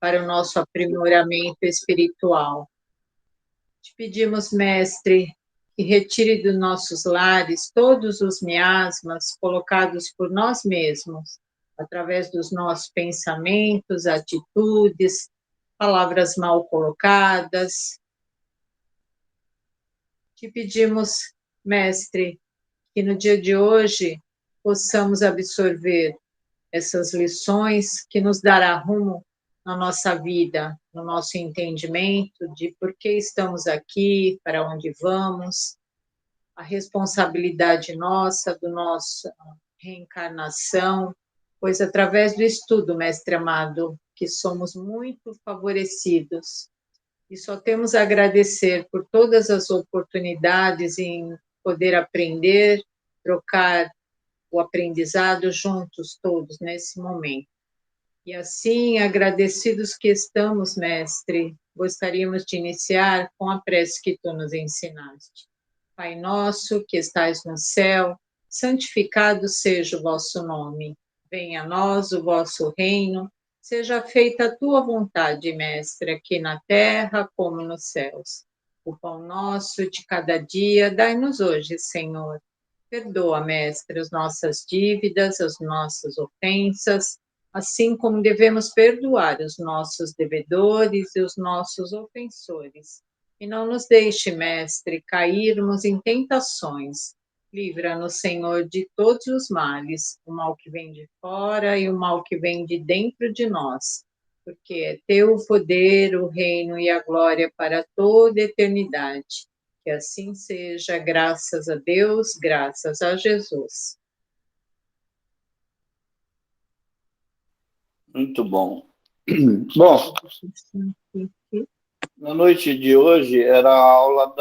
para o nosso aprimoramento espiritual. Te pedimos, Mestre, que retire dos nossos lares todos os miasmas colocados por nós mesmos, através dos nossos pensamentos, atitudes, palavras mal colocadas. Te pedimos, Mestre, que no dia de hoje possamos absorver essas lições que nos dará rumo na nossa vida, no nosso entendimento de por que estamos aqui, para onde vamos, a responsabilidade nossa, do nossa reencarnação, pois através do estudo, Mestre amado, que somos muito favorecidos e só temos a agradecer por todas as oportunidades em poder aprender, trocar o aprendizado juntos todos nesse momento. E assim, agradecidos que estamos, Mestre, gostaríamos de iniciar com a prece que tu nos ensinaste. Pai nosso, que estais no céu, santificado seja o vosso nome. Venha a nós o vosso reino, seja feita a tua vontade, Mestre, aqui na terra como nos céus. O pão nosso de cada dia, dai-nos hoje, Senhor. Perdoa, Mestre, as nossas dívidas, as nossas ofensas, assim como devemos perdoar os nossos devedores e os nossos ofensores. E não nos deixe, Mestre, cairmos em tentações. Livra-nos, Senhor, de todos os males, o mal que vem de fora e o mal que vem de dentro de nós, porque é teu o poder, o reino e a glória para toda a eternidade. Que assim seja, graças a Deus, graças a Jesus. Muito bom. Bom, na noite de hoje era a aula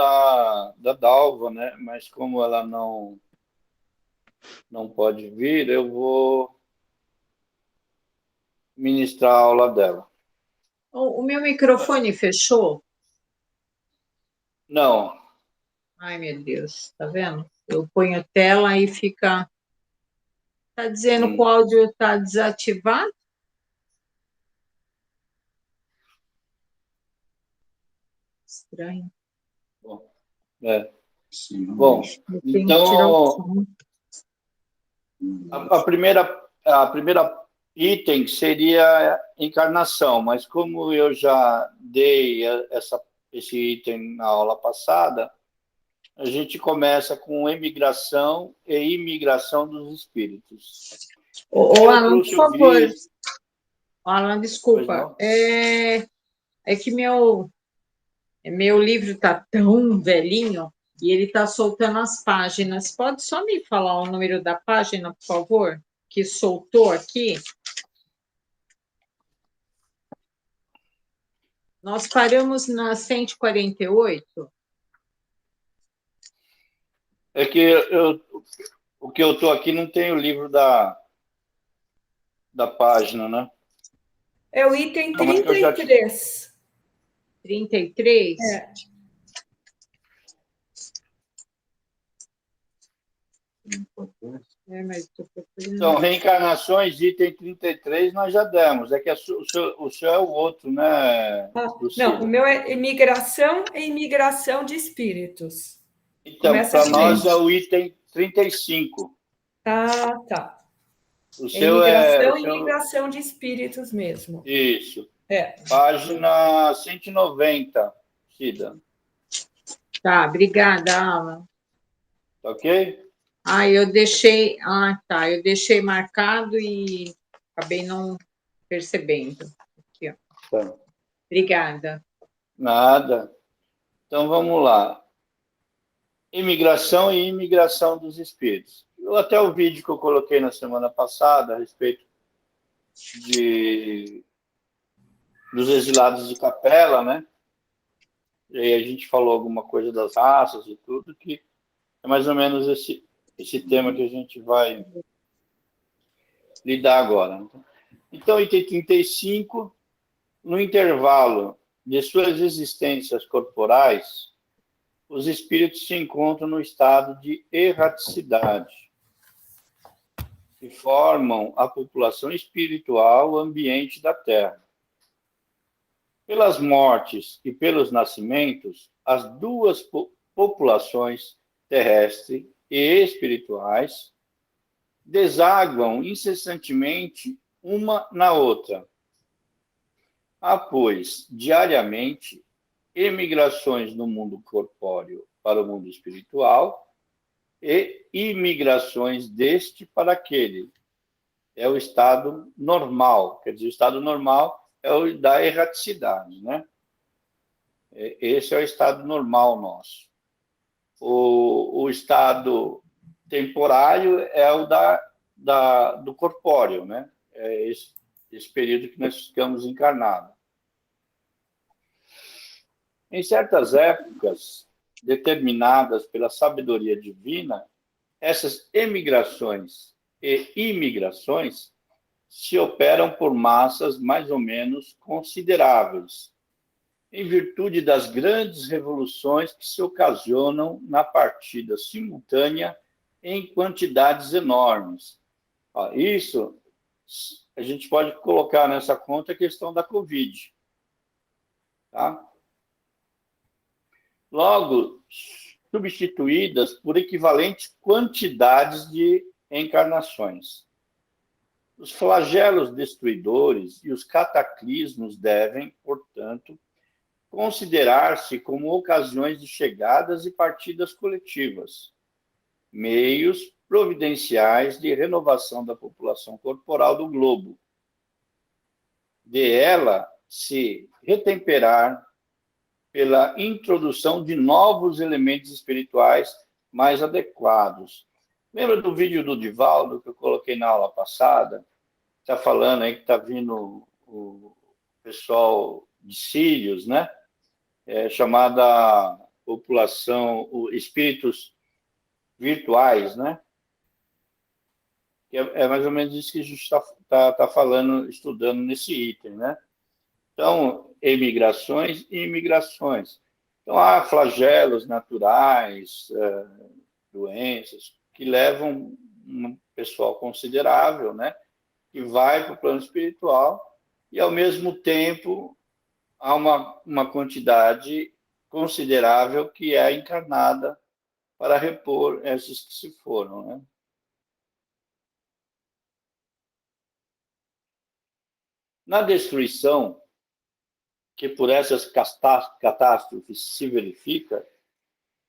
da Dalva, né? Mas como ela não pode vir, eu vou ministrar a aula dela. O meu microfone fechou? Não. Ai, meu Deus, tá vendo? Eu ponho tela e fica... Tá dizendo que o áudio está desativado? Estranho. Bom, então, a primeira item seria encarnação, mas como eu já dei esse item na aula passada, a gente começa com emigração e imigração dos espíritos. Alan, por favor. Alan, desculpa. É que meu livro está tão velhinho e ele está soltando as páginas. Pode só me falar o número da página, por favor? Que soltou aqui? Nós paramos na 148. É que o que eu estou aqui não tem o livro da página, né? É o item 33. 33? É. Então, reencarnações, item 33, nós já demos. É que o seu é o outro, né, Lucila? Não, o meu é imigração e imigração de espíritos. Então, para nós é o item 35. Tá. O seu imigração e imigração de espíritos mesmo. Isso. É. Página 190, Cida. Tá, obrigada, Alan. Tá ok? Eu deixei... tá. Eu deixei marcado e acabei não percebendo. Aqui, ó. Tá. Obrigada. Nada. Então, vamos lá. Imigração e imigração dos espíritos. Até o vídeo que eu coloquei na semana passada a respeito dos exilados de Capela, né? E aí a gente falou alguma coisa das raças e tudo, que é mais ou menos esse tema que a gente vai lidar agora. Então, item 35, no intervalo de suas existências corporais, os espíritos se encontram no estado de erraticidade, que formam a população espiritual ambiente da Terra. Pelas mortes e pelos nascimentos, as duas populações terrestres e espirituais desaguam incessantemente uma na outra. Há, pois, diariamente, emigrações no mundo corpóreo para o mundo espiritual e imigrações deste para aquele. É o estado normal, quer dizer, o estado normal é o da erraticidade, né? Esse é o estado normal nosso. O estado temporário é o do corpóreo, né? É esse período que nós ficamos encarnados. Em certas épocas, determinadas pela sabedoria divina, essas emigrações e imigrações se operam por massas mais ou menos consideráveis, em virtude das grandes revoluções que se ocasionam na partida simultânea em quantidades enormes. Isso a gente pode colocar nessa conta a questão da Covid. Tá? Logo, substituídas por equivalentes quantidades de encarnações. Os flagelos destruidores e os cataclismos devem, portanto, considerar-se como ocasiões de chegadas e partidas coletivas, meios providenciais de renovação da população corporal do globo, de ela se retemperar pela introdução de novos elementos espirituais mais adequados. Lembra do vídeo do Divaldo que eu coloquei na aula passada? Está falando aí que está vindo o pessoal de Sírios, né? Chamada população, espíritos virtuais, né? Que é mais ou menos isso que a gente está falando, estudando nesse item, né? Então, emigrações e imigrações. Então, há flagelos naturais, doenças, que levam um pessoal considerável, né? Que vai para o plano espiritual e, ao mesmo tempo, há uma quantidade considerável que é encarnada para repor esses que se foram, né? Na destruição, que por essas catástrofes se verifica,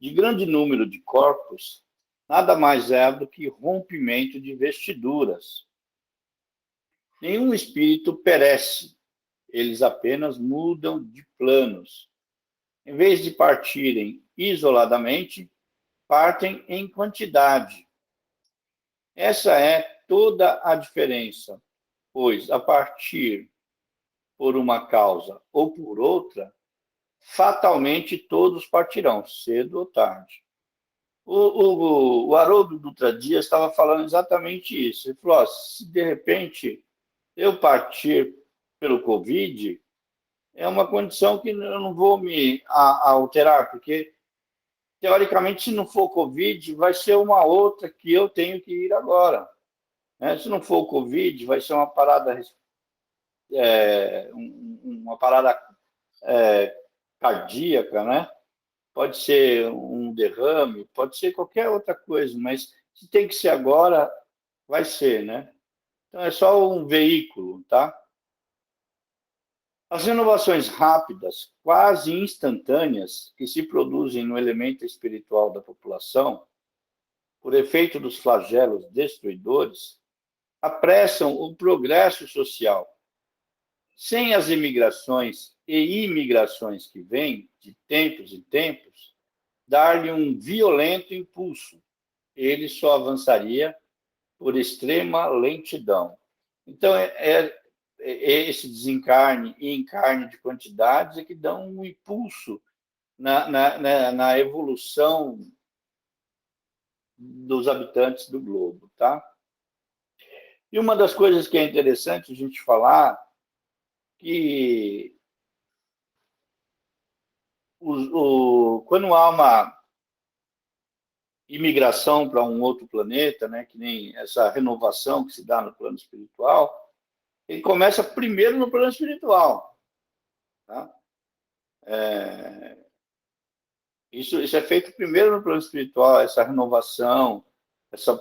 de grande número de corpos, nada mais é do que rompimento de vestiduras. Nenhum espírito perece, eles apenas mudam de planos. Em vez de partirem isoladamente, partem em quantidade. Essa é toda a diferença, pois a partir por uma causa ou por outra, fatalmente todos partirão, cedo ou tarde. O Haroldo Dutra Dias estava falando exatamente isso. Ele falou, se de repente eu partir pelo Covid, é uma condição que eu não vou me alterar, porque, teoricamente, se não for Covid, vai ser uma outra que eu tenho que ir agora. Né? Se não for Covid, vai ser uma parada cardíaca, né? Pode ser um derrame, pode ser qualquer outra coisa, mas se tem que ser agora, vai ser, né? Então é só um veículo, tá? As renovações rápidas, quase instantâneas, que se produzem no elemento espiritual da população, por efeito dos flagelos destruidores, apressam o progresso social. Sem as imigrações e imigrações que vêm, de tempos em tempos, dar-lhe um violento impulso. Ele só avançaria por extrema lentidão. Então, esse desencarne e encarne de quantidades é que dão um impulso na evolução dos habitantes do globo, tá? E uma das coisas que é interessante a gente falar que quando há uma imigração para um outro planeta, né, que nem essa renovação que se dá no plano espiritual, ele começa primeiro no plano espiritual. Tá? Isso é feito primeiro no plano espiritual, essa renovação,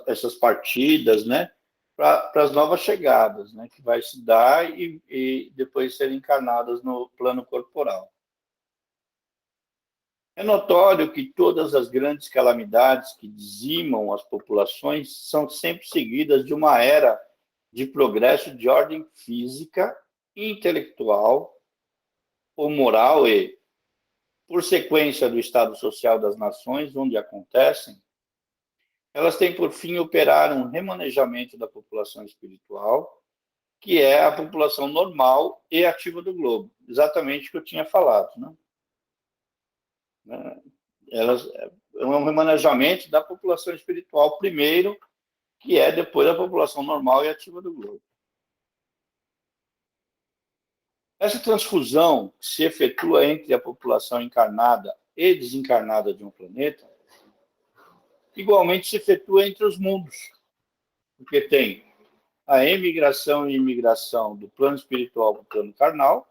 essas partidas, né? Para as novas chegadas, né? Que vai se dar e depois serem encarnadas no plano corporal. É notório que todas as grandes calamidades que dizimam as populações são sempre seguidas de uma era de progresso de ordem física, intelectual ou moral e, por sequência do estado social das nações onde acontecem, elas têm por fim operar um remanejamento da população espiritual, que é a população normal e ativa do globo. Exatamente o que eu tinha falado, né? Elas é um remanejamento da população espiritual primeiro, que é depois da população normal e ativa do globo. Essa transfusão que se efetua entre a população encarnada e desencarnada de um planeta, igualmente se efetua entre os mundos, porque tem a emigração e imigração do plano espiritual para o plano carnal,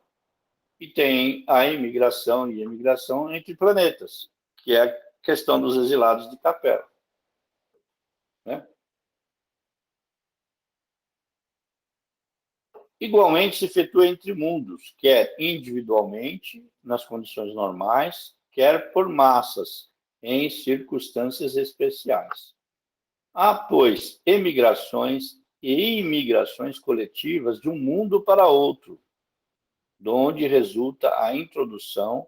e tem a imigração e emigração entre planetas, que é a questão dos exilados de Capela. Né? Igualmente se efetua entre mundos, quer individualmente, nas condições normais, quer por massas, em circunstâncias especiais. Há, pois, emigrações e imigrações coletivas de um mundo para outro, de onde resulta a introdução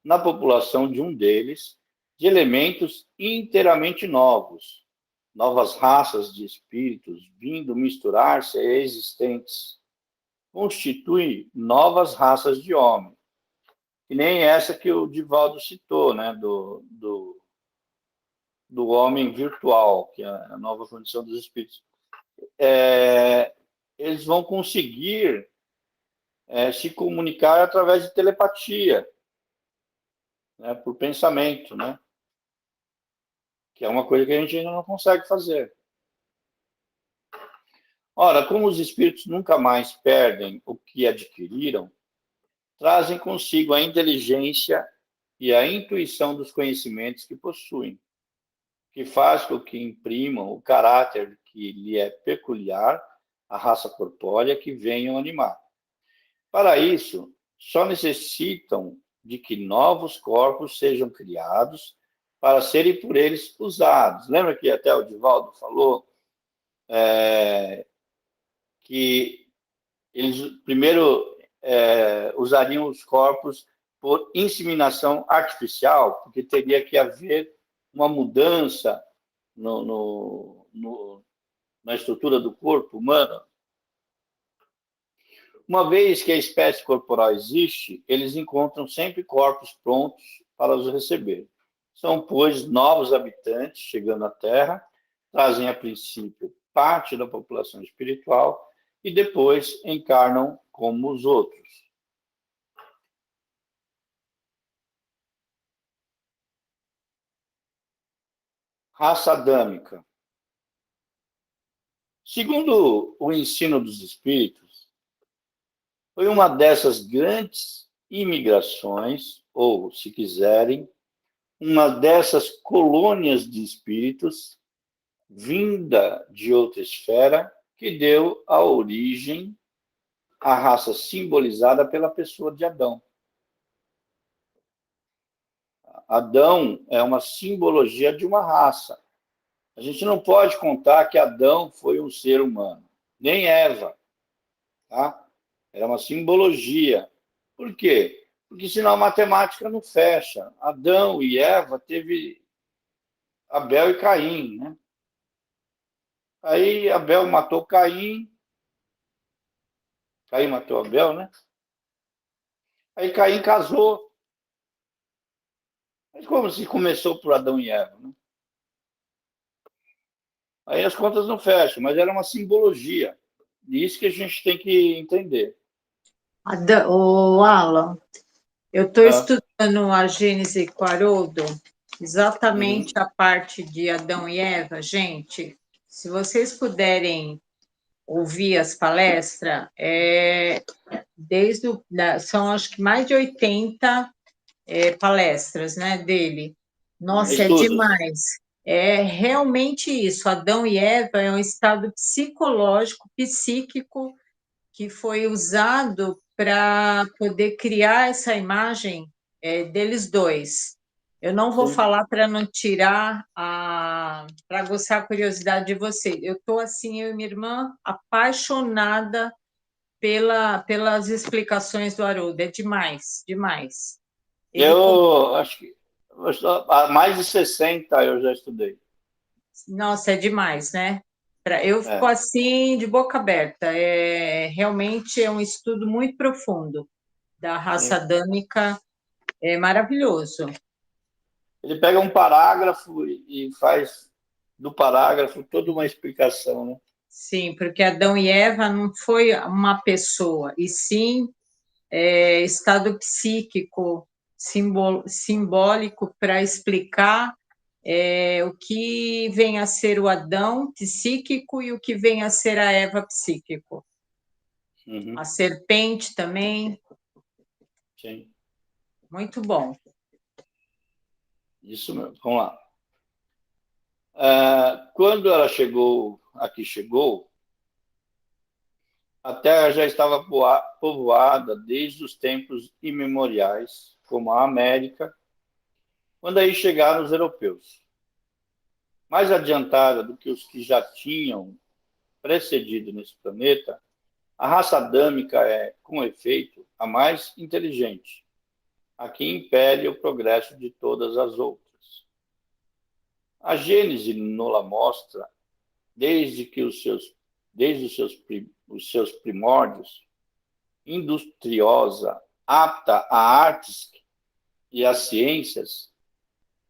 na população de um deles de elementos inteiramente novos, novas raças de espíritos vindo misturar-se a existentes, constituem novas raças de homem, que nem essa que o Divaldo citou, né, do homem virtual, que é a nova condição dos espíritos. Eles vão conseguir se comunicar através de telepatia, né, por pensamento, né, que é uma coisa que a gente ainda não consegue fazer. Ora, como os espíritos nunca mais perdem o que adquiriram, trazem consigo a inteligência e a intuição dos conhecimentos que possuem, que faz com que imprimam o caráter que lhe é peculiar à raça corpórea que venham animar. Para isso, só necessitam de que novos corpos sejam criados para serem por eles usados. Lembra que até o Divaldo falou que eles primeiro usariam os corpos por inseminação artificial, porque teria que haver uma mudança na estrutura do corpo humano. Uma vez que a espécie corporal existe, eles encontram sempre corpos prontos para os receber. São, pois, novos habitantes chegando à Terra, trazem a princípio parte da população espiritual e depois encarnam como os outros. Raça adâmica. Segundo o ensino dos espíritos, foi uma dessas grandes imigrações, ou, se quiserem, uma dessas colônias de espíritos, vinda de outra esfera, que deu a origem à raça simbolizada pela pessoa de Adão. Adão é uma simbologia de uma raça. A gente não pode contar que Adão foi um ser humano, nem Eva, tá? Era uma simbologia. Por quê? Porque senão a matemática não fecha. Adão e Eva teve Abel e Caim, né? Aí Abel matou Caim. Caim matou Abel, né? Aí Caim casou. Mas como se começou por Adão e Eva, né? Aí as contas não fecham, mas era uma simbologia. E isso que a gente tem que entender. O Alan, eu estou estudando a Gênese com Haroldo, exatamente a parte de Adão e Eva. Gente, se vocês puderem ouvir as palestras, são acho que mais de 80 palestras, né, dele. Nossa, é Estudos. demais. É realmente isso. Adão e Eva é um estado psicológico, psíquico, que foi usado para poder criar essa imagem deles dois. Eu não vou Sim. falar para não tirar para aguçar a curiosidade de você. Eu estou assim, eu e minha irmã, apaixonada pelas explicações do Haroldo. É demais, demais. Eu acho que há mais de 60 eu já estudei. Nossa, é demais, né? Eu fico É. assim, de boca aberta. Realmente é um estudo muito profundo da raça Sim. adâmica, é maravilhoso. Ele pega um parágrafo e faz do parágrafo toda uma explicação, né? Sim, porque Adão e Eva não foi uma pessoa, e sim estado psíquico simbólico para explicar o que vem a ser o Adão psíquico e o que vem a ser a Eva psíquico. Uhum. A serpente também, Sim, muito bom. isso mesmo. Vamos lá. Quando ela chegou, a Terra já estava povoada desde os tempos imemoriais, como a América, quando aí chegaram os europeus. Mais adiantada do que os que já tinham precedido nesse planeta, a raça adâmica é, com efeito, a mais inteligente, a que impele o progresso de todas as outras. A Gênese nos mostra, desde os seus primórdios, industriosa, apta a artes e às ciências,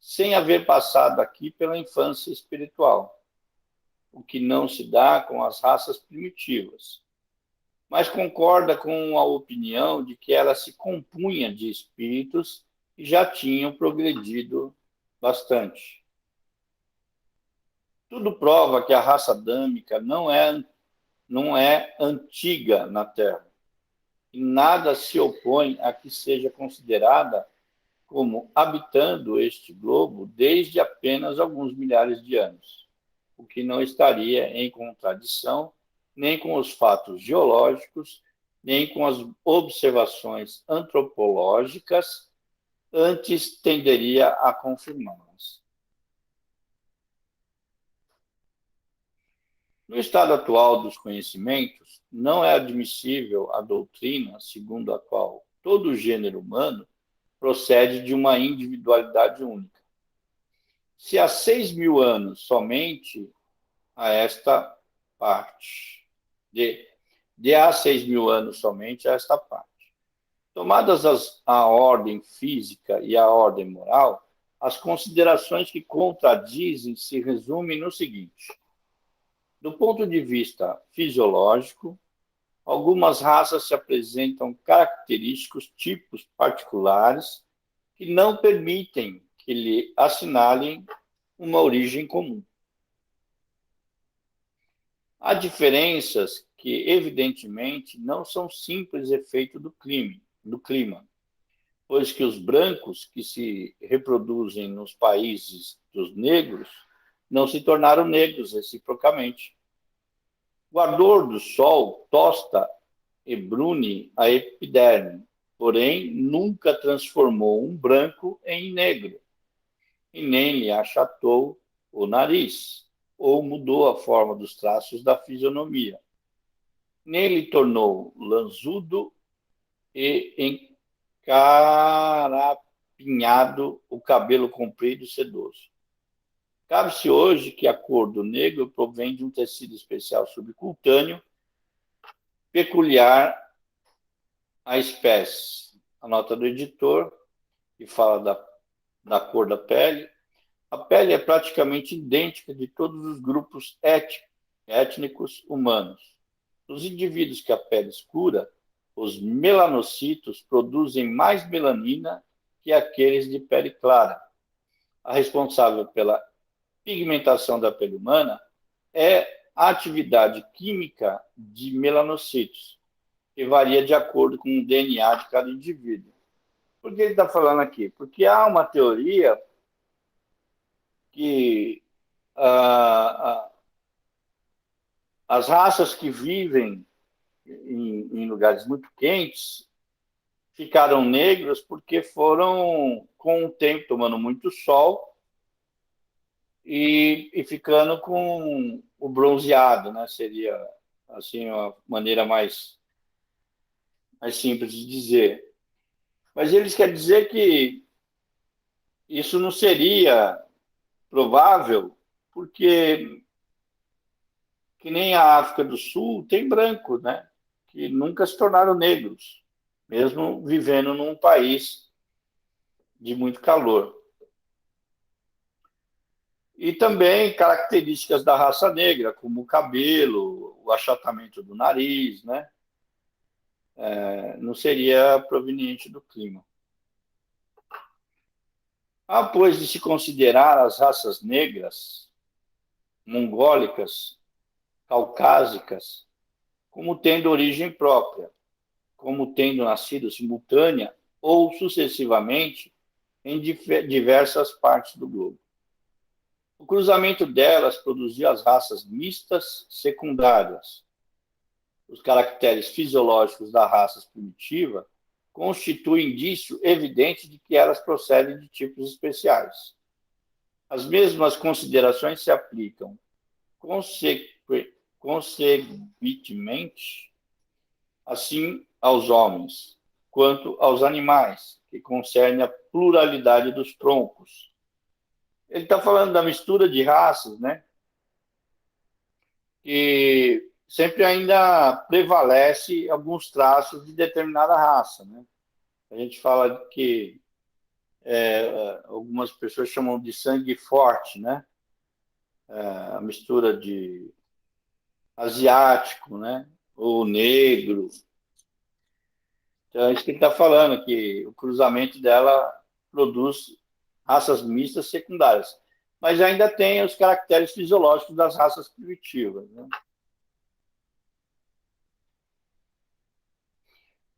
sem haver passado aqui pela infância espiritual, o que não se dá com as raças primitivas, mas concorda com a opinião de que ela se compunha de espíritos que já tinham progredido bastante. Tudo prova que a raça adâmica não é antiga na Terra, e nada se opõe a que seja considerada como habitando este globo desde apenas alguns milhares de anos, o que não estaria em contradição nem com os fatos geológicos, nem com as observações antropológicas, antes tenderia a confirmá-las. No estado atual dos conhecimentos, não é admissível a doutrina segundo a qual todo o gênero humano procede de uma individualidade única. Se há 6.000 anos somente a esta parte, de há 6.000 anos somente a esta parte. Tomadas a ordem física e a ordem moral, as considerações que contradizem se resumem no seguinte: do ponto de vista fisiológico, algumas raças se apresentam característicos tipos particulares que não permitem que lhe assinalem uma origem comum. Há diferenças que, evidentemente, não são simples efeito do clima, pois que os brancos que se reproduzem nos países dos negros não se tornaram negros reciprocamente. O ardor do sol tosta e brune a epiderme, porém nunca transformou um branco em negro, e nem lhe achatou o nariz, ou mudou a forma dos traços da fisionomia. Nem lhe tornou lanzudo e encarapinhado o cabelo comprido e sedoso. Cabe-se hoje que a cor do negro provém de um tecido especial subcutâneo peculiar à espécie. A nota do editor, que fala da cor da pele. A pele é praticamente idêntica de todos os grupos étnicos humanos. Os indivíduos que a pele escura, os melanocitos, produzem mais melanina que aqueles de pele clara. A responsável pela pigmentação da pele humana é a atividade química de melanocitos, que varia de acordo com o DNA de cada indivíduo. Por que ele está falando aqui? Porque há uma teoria que as raças que vivem em lugares muito quentes ficaram negros porque foram, com o tempo, tomando muito sol e ficando com o bronzeado, né? Seria assim uma maneira mais simples de dizer. Mas eles querem dizer que isso não seria provável, porque que nem a África do Sul tem brancos, né? Que nunca se tornaram negros, mesmo vivendo num país de muito calor. E também características da raça negra, como o cabelo, o achatamento do nariz, né? Não seria proveniente do clima. Pois, de se considerar as raças negras, mongólicas, caucásicas, como tendo origem própria, como tendo nascido simultânea ou sucessivamente em diversas partes do globo. O cruzamento delas produziu as raças mistas secundárias. Os caracteres fisiológicos da raça primitiva constituem indício evidente de que elas procedem de tipos especiais. As mesmas considerações se aplicam consequentemente assim aos homens, quanto aos animais, que concerne a pluralidade dos troncos. Ele está falando da mistura de raças, né? Que sempre ainda prevalece alguns traços de determinada raça, né? A gente fala que algumas pessoas chamam de sangue forte, né? A mistura de asiático, né? Ou negro. Então, é isso que ele está falando, que o cruzamento dela produz raças mistas secundárias. Mas ainda tem os caracteres fisiológicos das raças primitivas, né?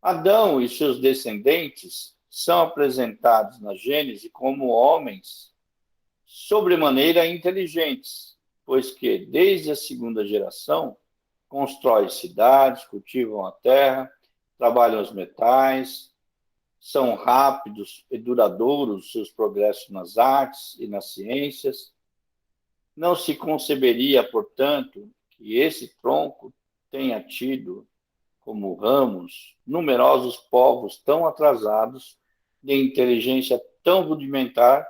Adão e seus descendentes são apresentados na Gênese como homens sobremaneira inteligentes, pois que, desde a segunda geração, constroem cidades, cultivam a terra, trabalham os metais, são rápidos e duradouros seus progressos nas artes e nas ciências. Não se conceberia, portanto, que esse tronco tenha tido como ramos numerosos povos tão atrasados, de inteligência tão rudimentar,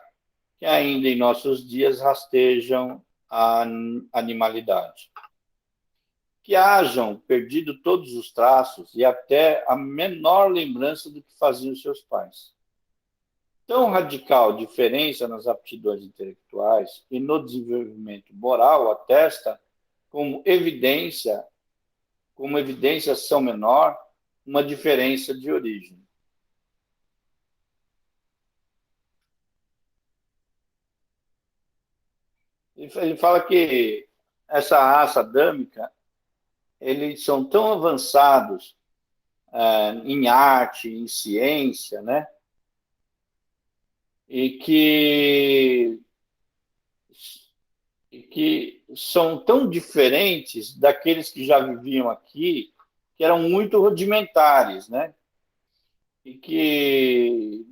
que ainda em nossos dias rastejam a animalidade. Que hajam perdido todos os traços e até a menor lembrança do que faziam seus pais. Tão radical diferença nas aptidões intelectuais e no desenvolvimento moral atesta como evidenciação menor, uma diferença de origem. Ele fala que essa raça adâmica, eles são tão avançados em arte, em ciência, né? E que são tão diferentes daqueles que já viviam aqui, que eram muito rudimentares, né? E que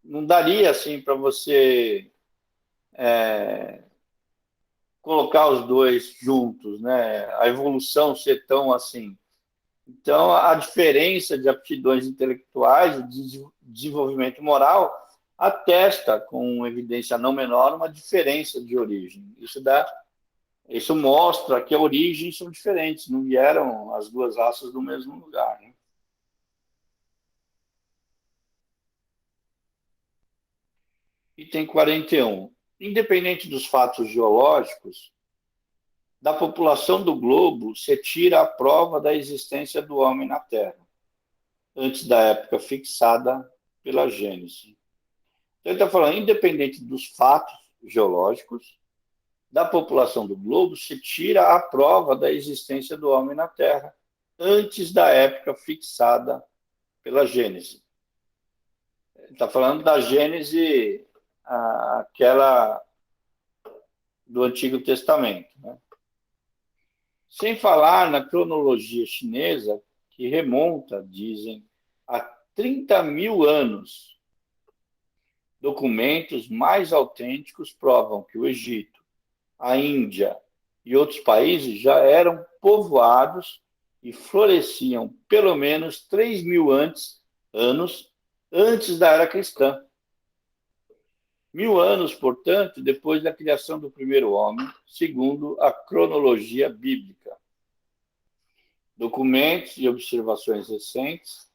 não daria assim para você colocar os dois juntos, né? A evolução ser tão assim. Então, a diferença de aptidões intelectuais, de desenvolvimento moral, atesta, com evidência não menor, uma diferença de origem. Isso mostra que a origem são diferentes, não vieram as duas raças do mesmo lugar, né? Item 41. Independente dos fatos geológicos, da população do globo se tira a prova da existência do homem na Terra, antes da época fixada pela Gênese. Então, ele está falando, independente dos fatos geológicos, da população do globo se tira a prova da existência do homem na Terra, antes da época fixada pela Gênese. Ele está falando da Gênese, aquela do Antigo Testamento, né? Sem falar na cronologia chinesa, que remonta, dizem, a 30 mil anos. Documentos mais autênticos provam que o Egito, a Índia e outros países já eram povoados e floresciam pelo menos 3 mil anos antes da era cristã. 1000 anos, portanto, depois da criação do primeiro homem, segundo a cronologia bíblica. Documentos e observações recentes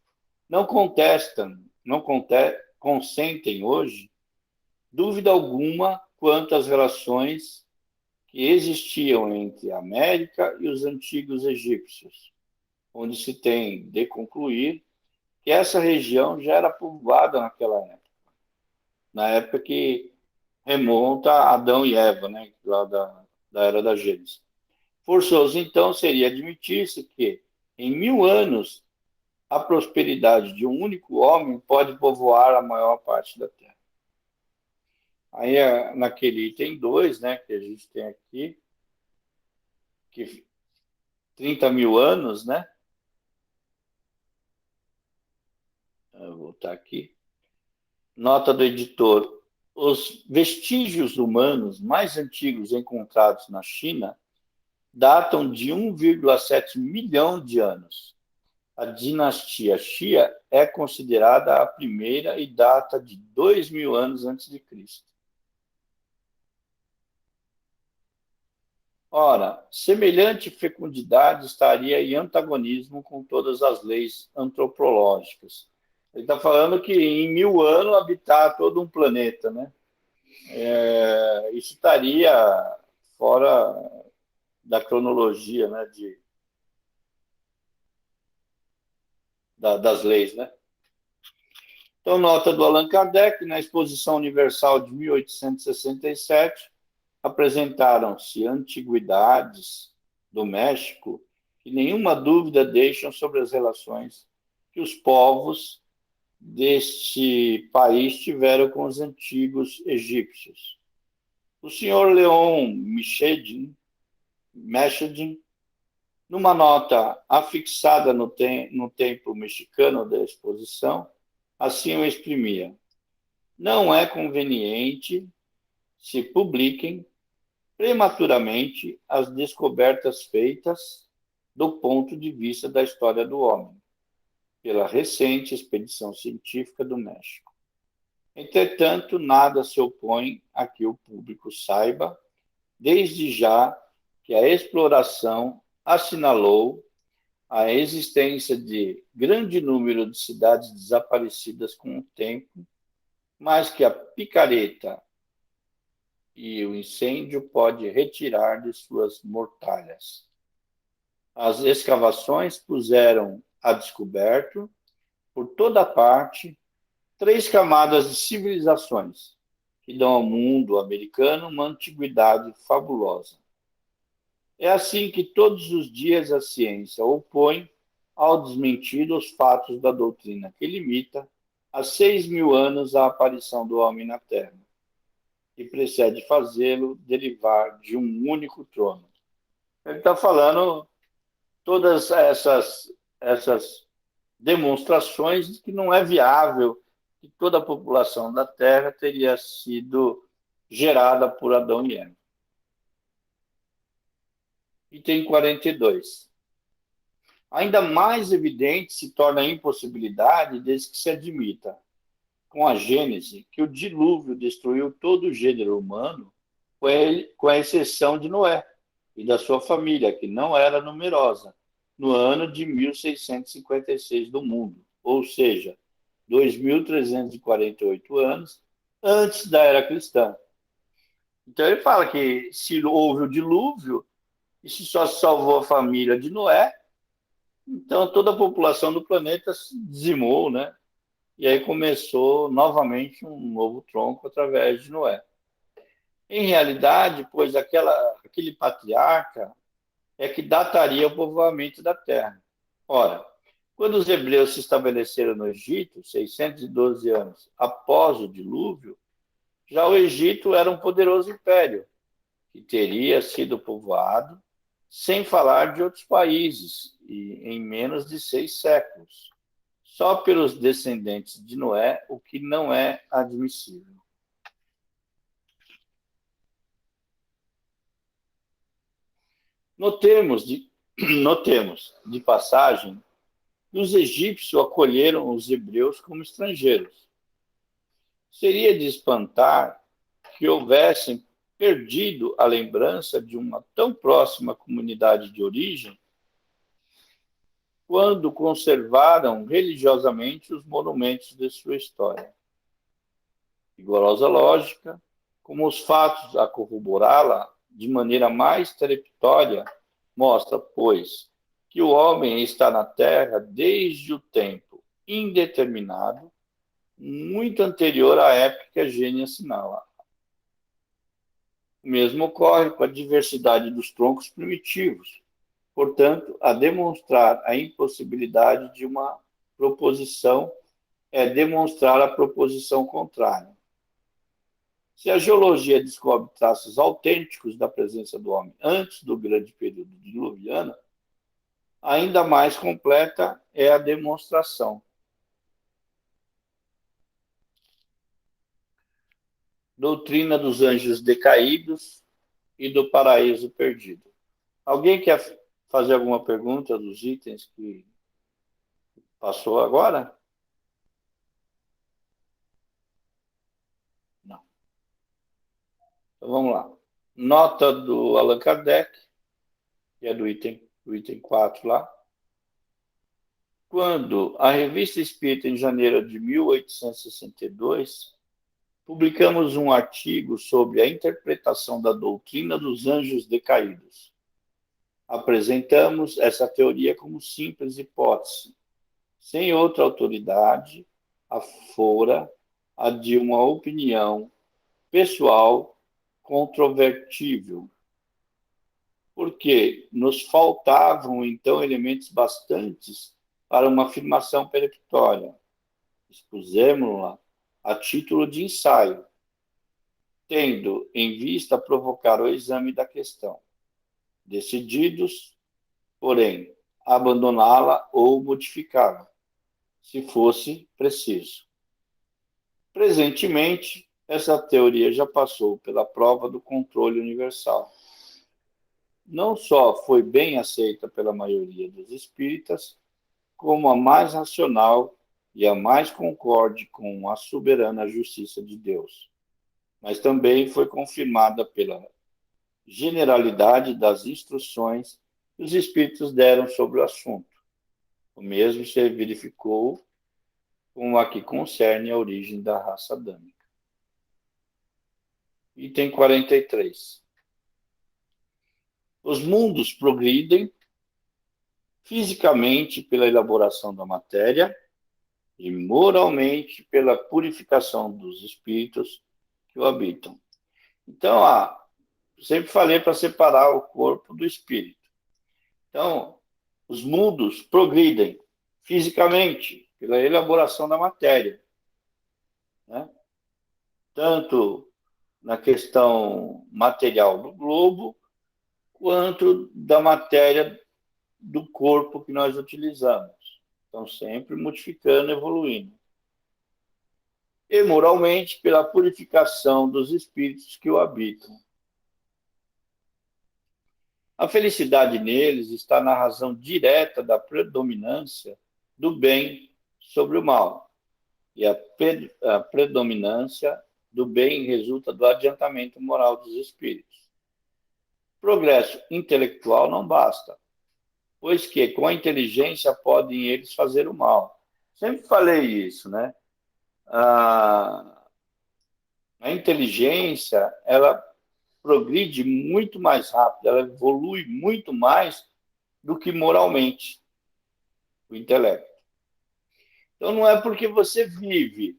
não consentem hoje dúvida alguma quanto às relações que existiam entre a América e os antigos egípcios, onde se tem de concluir que essa região já era povoada naquela época, na época que remonta a Adão e Eva, né, lá da era da Gênesis. Forçoso, então, seria admitir-se que, em 1000 anos, a prosperidade de um único homem pode povoar a maior parte da Terra. Aí, naquele item 2, né, que a gente tem aqui, que 30 mil anos, né? Eu vou voltar aqui. Nota do editor. Os vestígios humanos mais antigos encontrados na China datam de 1,7 milhão de anos. A dinastia Xia é considerada a primeira e data de 2000 anos antes de Cristo. Ora, semelhante fecundidade estaria em antagonismo com todas as leis antropológicas. Ele está falando que em 1000 anos habitar todo um planeta, né? Isso estaria fora da cronologia, né, das leis, né? Então, nota do Allan Kardec, na Exposição Universal de 1867, apresentaram-se antiguidades do México que nenhuma dúvida deixam sobre as relações que os povos deste país tiveram com os antigos egípcios. O senhor Leon Mechedin, numa nota afixada no templo mexicano da exposição, assim o exprimia: não é conveniente se publiquem prematuramente as descobertas feitas do ponto de vista da história do homem, pela recente expedição científica do México. Entretanto, nada se opõe a que o público saiba, desde já, que a exploração assinalou a existência de grande número de cidades desaparecidas com o tempo, mas que a picareta e o incêndio pode retirar de suas mortalhas. As escavações puseram a descoberto, por toda parte, 3 camadas de civilizações que dão ao mundo americano uma antiguidade fabulosa. É assim que todos os dias a ciência opõe ao desmentido os fatos da doutrina que limita a 6.000 anos a aparição do homem na Terra e precede fazê-lo derivar de um único trono. Ele está falando todas essas demonstrações de que não é viável que toda a população da Terra teria sido gerada por Adão e Eva. Item 42. Ainda mais evidente se torna a impossibilidade desde que se admita, com a Gênese, que o dilúvio destruiu todo o gênero humano, com a exceção de Noé e da sua família, que não era numerosa, no ano de 1656 do mundo, ou seja, 2.348 anos antes da era cristã. Então ele fala que se houve o dilúvio, e se só salvou a família de Noé, então toda a população do planeta se dizimou, né? E aí começou novamente um novo tronco através de Noé. Em realidade, pois aquele patriarca é que dataria o povoamento da Terra. Ora, quando os hebreus se estabeleceram no Egito, 612 anos após o dilúvio, já o Egito era um poderoso império, que teria sido povoado, sem falar de outros países, e em menos de 6 séculos, só pelos descendentes de Noé, o que não é admissível. Notemos de passagem que os egípcios acolheram os hebreus como estrangeiros. Seria de espantar que houvessem perdido a lembrança de uma tão próxima comunidade de origem quando conservaram religiosamente os monumentos de sua história. Rigorosa lógica, como os fatos a corroborá-la de maneira mais trepidória, mostra, pois, que o homem está na Terra desde o tempo indeterminado, muito anterior à época que a Gênesis assinala. O mesmo ocorre com a diversidade dos troncos primitivos, portanto, a demonstrar a impossibilidade de uma proposição é demonstrar a proposição contrária. Se a geologia descobre traços autênticos da presença do homem antes do grande período diluviano, ainda mais completa é a demonstração. Doutrina dos anjos decaídos e do paraíso perdido. Alguém quer fazer alguma pergunta dos itens que passou agora? Não. Então vamos lá. Nota do Allan Kardec, que é do item 4 lá. Quando a Revista Espírita, em janeiro de 1862, publicamos um artigo sobre a interpretação da doutrina dos anjos decaídos. Apresentamos essa teoria como simples hipótese, sem outra autoridade, afora a de uma opinião pessoal controvertível, porque nos faltavam, então, elementos bastantes para uma afirmação peremptória. Expusemos-la a título de ensaio, tendo em vista provocar o exame da questão, decididos, porém, a abandoná-la ou modificá-la, se fosse preciso. Presentemente, essa teoria já passou pela prova do controle universal. Não só foi bem aceita pela maioria dos espíritas, como a mais racional e a mais concorde com a soberana justiça de Deus, mas também foi confirmada pela generalidade das instruções que os espíritos deram sobre o assunto. O mesmo se verificou com a que concerne a origem da raça adâmica. Item 43. Os mundos progridem fisicamente pela elaboração da matéria e moralmente pela purificação dos espíritos que o habitam. Então, sempre falei para separar o corpo do espírito. Então, os mundos progridem fisicamente pela elaboração da matéria, né? Tanto na questão material do globo, quanto da matéria do corpo que nós utilizamos. Então, sempre modificando, evoluindo. E moralmente, pela purificação dos espíritos que o habitam. A felicidade neles está na razão direta da predominância do bem sobre o mal. E a predominância do bem resulta do adiantamento moral dos espíritos. Progresso intelectual não basta, pois que com a inteligência podem eles fazer o mal. Sempre falei isso, né? A inteligência, ela progride muito mais rápido, ela evolui muito mais do que moralmente o intelecto. Então, não é porque você vive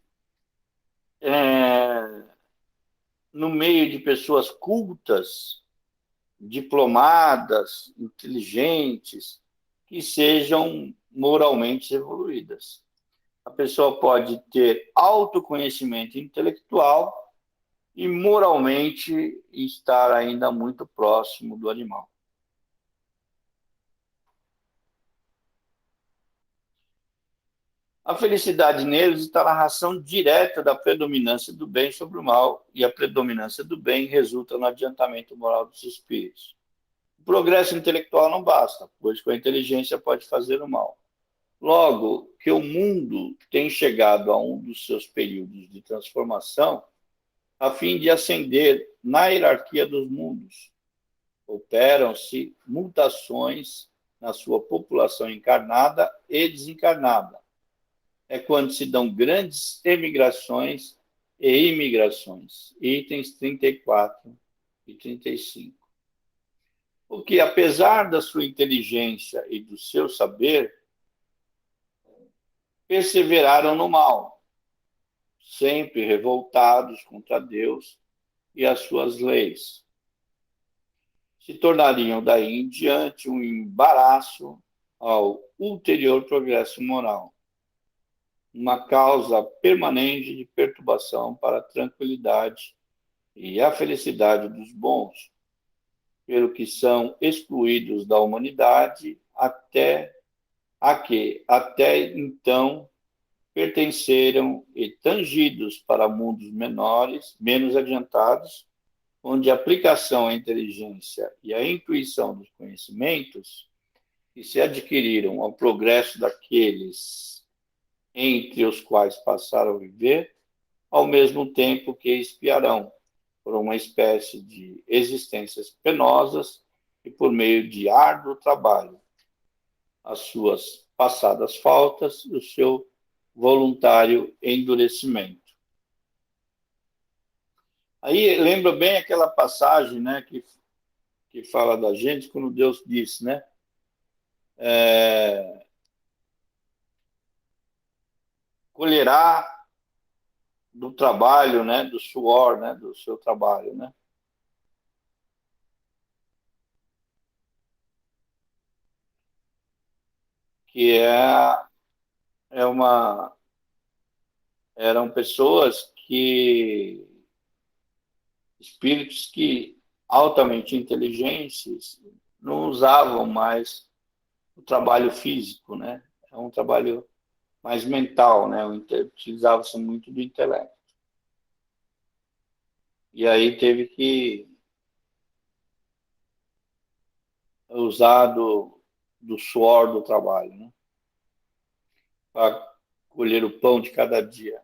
no meio de pessoas cultas, diplomadas, inteligentes, que sejam moralmente evoluídas. A pessoa pode ter autoconhecimento intelectual e moralmente estar ainda muito próximo do animal. A felicidade neles está na ração direta da predominância do bem sobre o mal, e a predominância do bem resulta no adiantamento moral dos espíritos. O progresso intelectual não basta, pois com a inteligência pode fazer o mal. Logo, que o mundo tem chegado a um dos seus períodos de transformação, a fim de ascender na hierarquia dos mundos. Operam-se mutações na sua população encarnada e desencarnada. É quando se dão grandes emigrações e imigrações. Itens 34 e 35. O que, apesar da sua inteligência e do seu saber, perseveraram no mal, sempre revoltados contra Deus e as suas leis. Se tornariam daí em diante um embaraço ao ulterior progresso moral, uma causa permanente de perturbação para a tranquilidade e a felicidade dos bons, pelo que são excluídos da humanidade até então pertenceram e tangidos para mundos menores, menos adiantados, onde a aplicação à inteligência e a intuição dos conhecimentos que se adquiriram ao progresso daqueles entre os quais passaram a viver, ao mesmo tempo que expiarão por uma espécie de existências penosas e por meio de árduo trabalho as suas passadas faltas e o seu voluntário endurecimento. Aí lembra bem aquela passagem, né, que fala da gente quando Deus disse, né, colherá do trabalho, né, do suor, né, do seu trabalho, né? Que é uma eram pessoas que espíritos que altamente inteligentes não usavam mais o trabalho físico, né? É um trabalho mais mental, né? Utilizava-se muito do intelecto. E aí teve que usar do suor do trabalho, né? Para colher o pão de cada dia.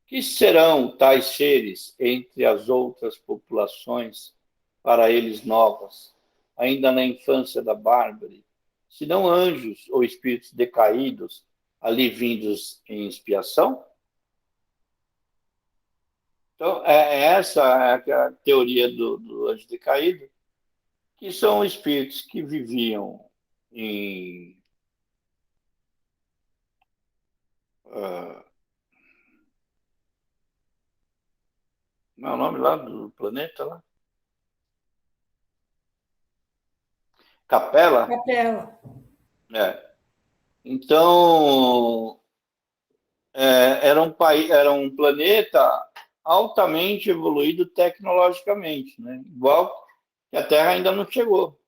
Que serão tais seres entre as outras populações, para eles novas, ainda na infância da bárbare, se não anjos ou espíritos decaídos, ali vindos em expiação? Então, essa é a teoria do anjo decaído, que são espíritos que viviam em como é o nome lá do planeta lá? Capela? Capela. Então, era um planeta altamente evoluído tecnologicamente, né? Igual que a Terra ainda não chegou.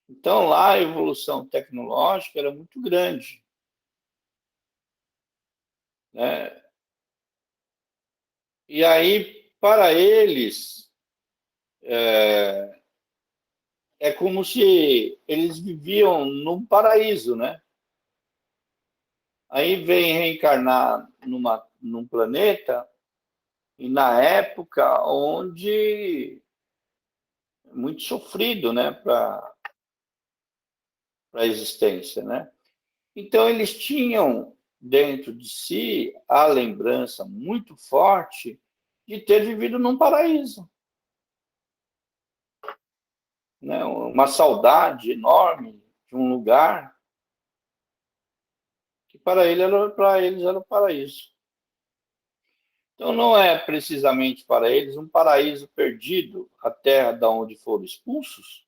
Então, lá a evolução tecnológica era muito grande, né? E aí, para eles, é como se eles viviam num paraíso, né? Aí vem reencarnar num planeta, e na época onde muito sofrido, né, para a existência, né? Então eles tinham dentro de si a lembrança muito forte de ter vivido num paraíso, né? Uma saudade enorme de um lugar que para eles era o paraíso. Então não é precisamente para eles um paraíso perdido, a terra da onde foram expulsos,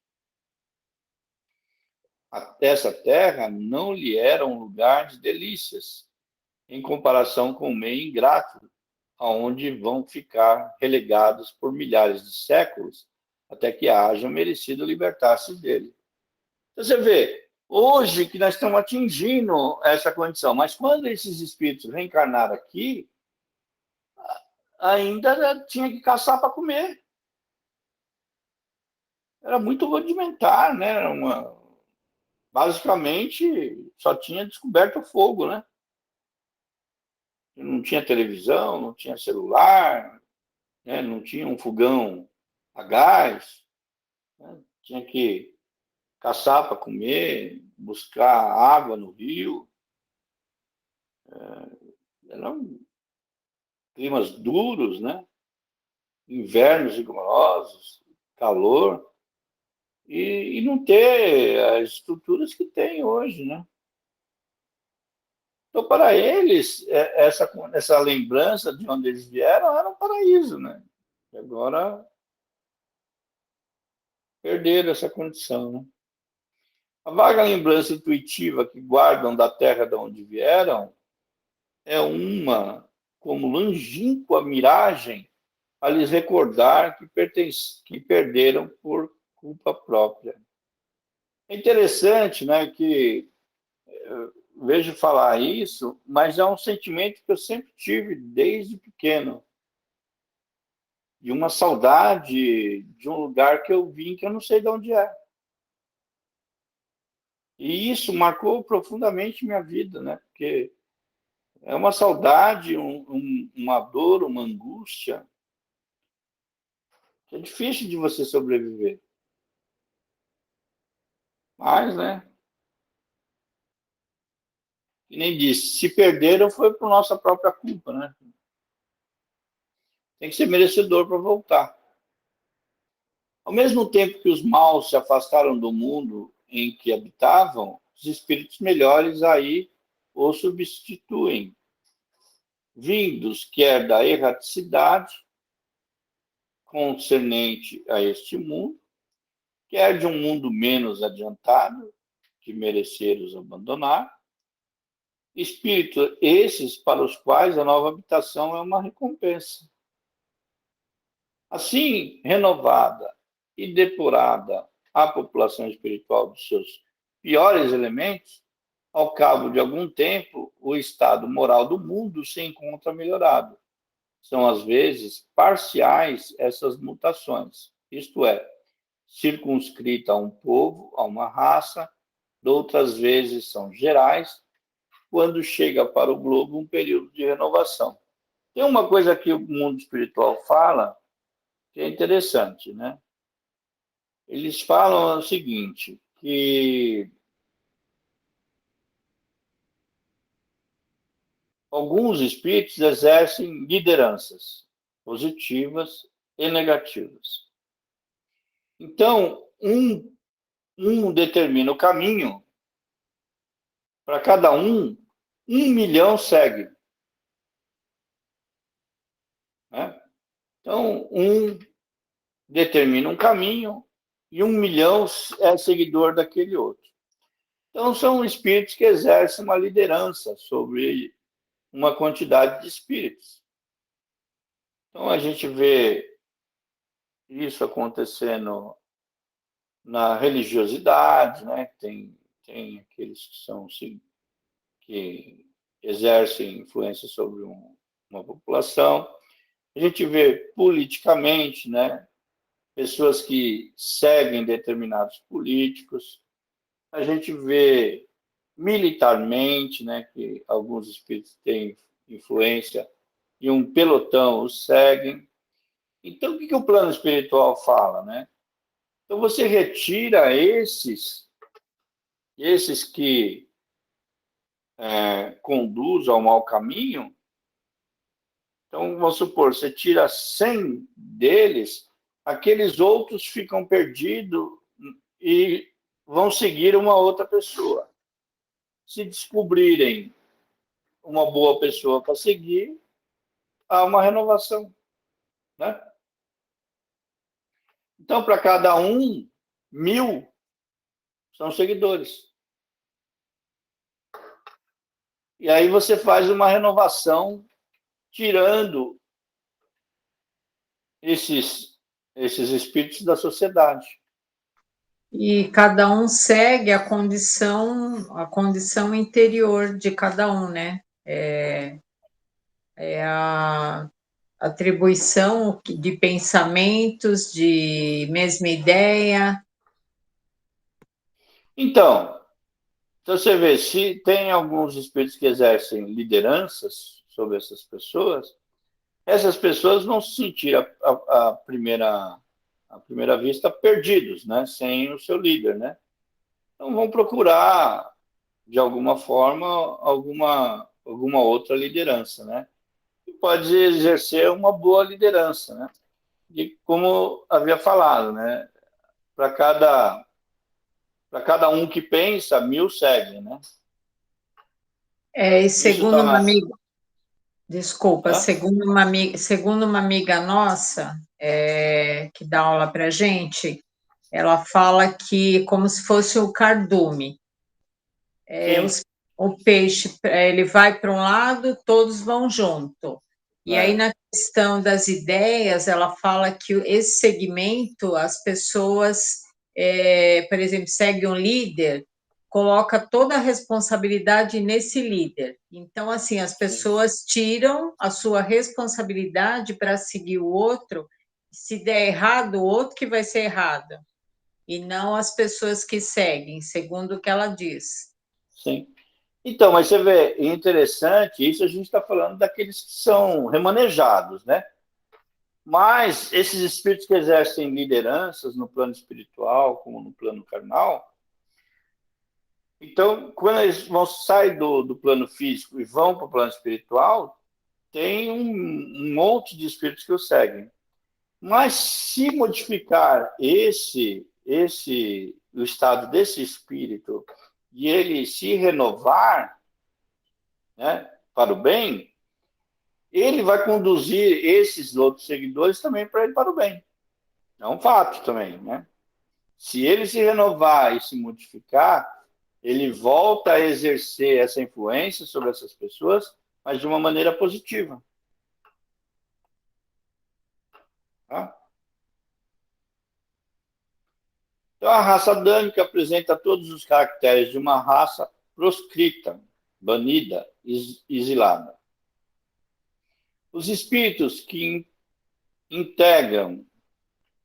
essa terra não lhe era um lugar de delícias, em comparação com o meio ingrato, aonde vão ficar relegados por milhares de séculos, até que haja merecido libertar-se dele. Então, você vê, hoje que nós estamos atingindo essa condição, mas quando esses espíritos reencarnaram aqui, ainda tinha que caçar para comer. Era muito rudimentar, né? Basicamente, só tinha descoberto o fogo, né? Não tinha televisão, não tinha celular, né? Não tinha um fogão a gás, né? Tinha que caçar para comer, buscar água no rio. Eram climas duros, né? Invernos rigorosos, calor, e não ter as estruturas que tem hoje, né? Então, para eles, essa lembrança de onde eles vieram era um paraíso, né? E agora perderam essa condição, né? A vaga lembrança intuitiva que guardam da terra de onde vieram é uma como longínqua miragem a lhes recordar que perderam por culpa própria. É interessante, né, que eu vejo falar isso, mas é um sentimento que eu sempre tive desde pequeno, de uma saudade de um lugar que eu vim que eu não sei de onde é. E isso marcou profundamente minha vida, né? Porque é uma saudade, uma dor, uma angústia que é difícil de você sobreviver. Mas, né? E nem disse, se perderam foi por nossa própria culpa, né? Tem que ser merecedor para voltar. Ao mesmo tempo que os maus se afastaram do mundo em que habitavam, os espíritos melhores aí o substituem, vindos quer da erraticidade concernente a este mundo, quer de um mundo menos adiantado, que mereceros abandonar, espíritos esses para os quais a nova habitação é uma recompensa. Assim, renovada e depurada a população espiritual dos seus piores elementos, ao cabo de algum tempo, o estado moral do mundo se encontra melhorado. São, às vezes, parciais essas mutações, isto é, circunscrita a um povo, a uma raça, outras vezes são gerais, quando chega para o globo um período de renovação. Tem uma coisa que o mundo espiritual fala que é interessante, né? Eles falam o seguinte, que alguns espíritos exercem lideranças positivas e negativas. Então, um determina o caminho, para cada um milhão segue. Né? Então, um determina um caminho e 1 milhão é seguidor daquele outro. Então, são espíritos que exercem uma liderança sobre uma quantidade de espíritos. Então, a gente vê isso acontecendo na religiosidade, né? Tem aqueles que são que exercem influência sobre uma população. A gente vê politicamente, né? Pessoas que seguem determinados políticos. A gente vê militarmente, né? Que alguns espíritos têm influência e um pelotão os seguem. Então, o que o plano espiritual fala, né? Então, você retira esses que conduzem ao mau caminho. Então, vamos supor, você tira 100 deles, aqueles outros ficam perdidos e vão seguir uma outra pessoa. Se descobrirem uma boa pessoa para seguir, há uma renovação, né? Então, para cada 1, 1000 são seguidores. E aí você faz uma renovação tirando esses espíritos da sociedade. E cada um segue a condição interior de cada um, né? É a atribuição de pensamentos, de mesma ideia. Então, você vê, se tem alguns espíritos que exercem lideranças sobre essas pessoas vão se sentir à primeira vista perdidos, né? Sem o seu líder, né? Então vão procurar, de alguma forma, alguma outra liderança, né? E pode exercer uma boa liderança, né? E como havia falado, né? Para cada um que pensa, 1000 seguem, né? E Isso segundo está uma na... amiga, desculpa, Hã? segundo uma amiga nossa, que dá aula para gente, ela fala que como se fosse o cardume. Sim, O peixe, ele vai para um lado, todos vão junto. E aí, é, na questão das ideias, ela fala que esse segmento, as pessoas, por exemplo, seguem um líder, coloca toda a responsabilidade nesse líder. Então, assim, as sim, pessoas tiram a sua responsabilidade para seguir o outro. Se der errado, o outro que vai ser errado, e não as pessoas que seguem, segundo o que ela diz. sim. Então, mas você vê, é interessante, isso a gente está falando daqueles que são remanejados, né? Mas esses espíritos que exercem lideranças no plano espiritual, como no plano carnal, então, quando eles vão sair do plano físico e vão para o plano espiritual, tem um monte de espíritos que o seguem. Mas se modificar o estado desse espírito e ele se renovar, né, para o bem, ele vai conduzir esses outros seguidores também para ele para o bem. É um fato também, né? Se ele se renovar e se modificar, ele volta a exercer essa influência sobre essas pessoas, mas de uma maneira positiva. Tá? Então, a raça adâmica apresenta todos os caracteres de uma raça proscrita, banida, exilada. Os espíritos que integram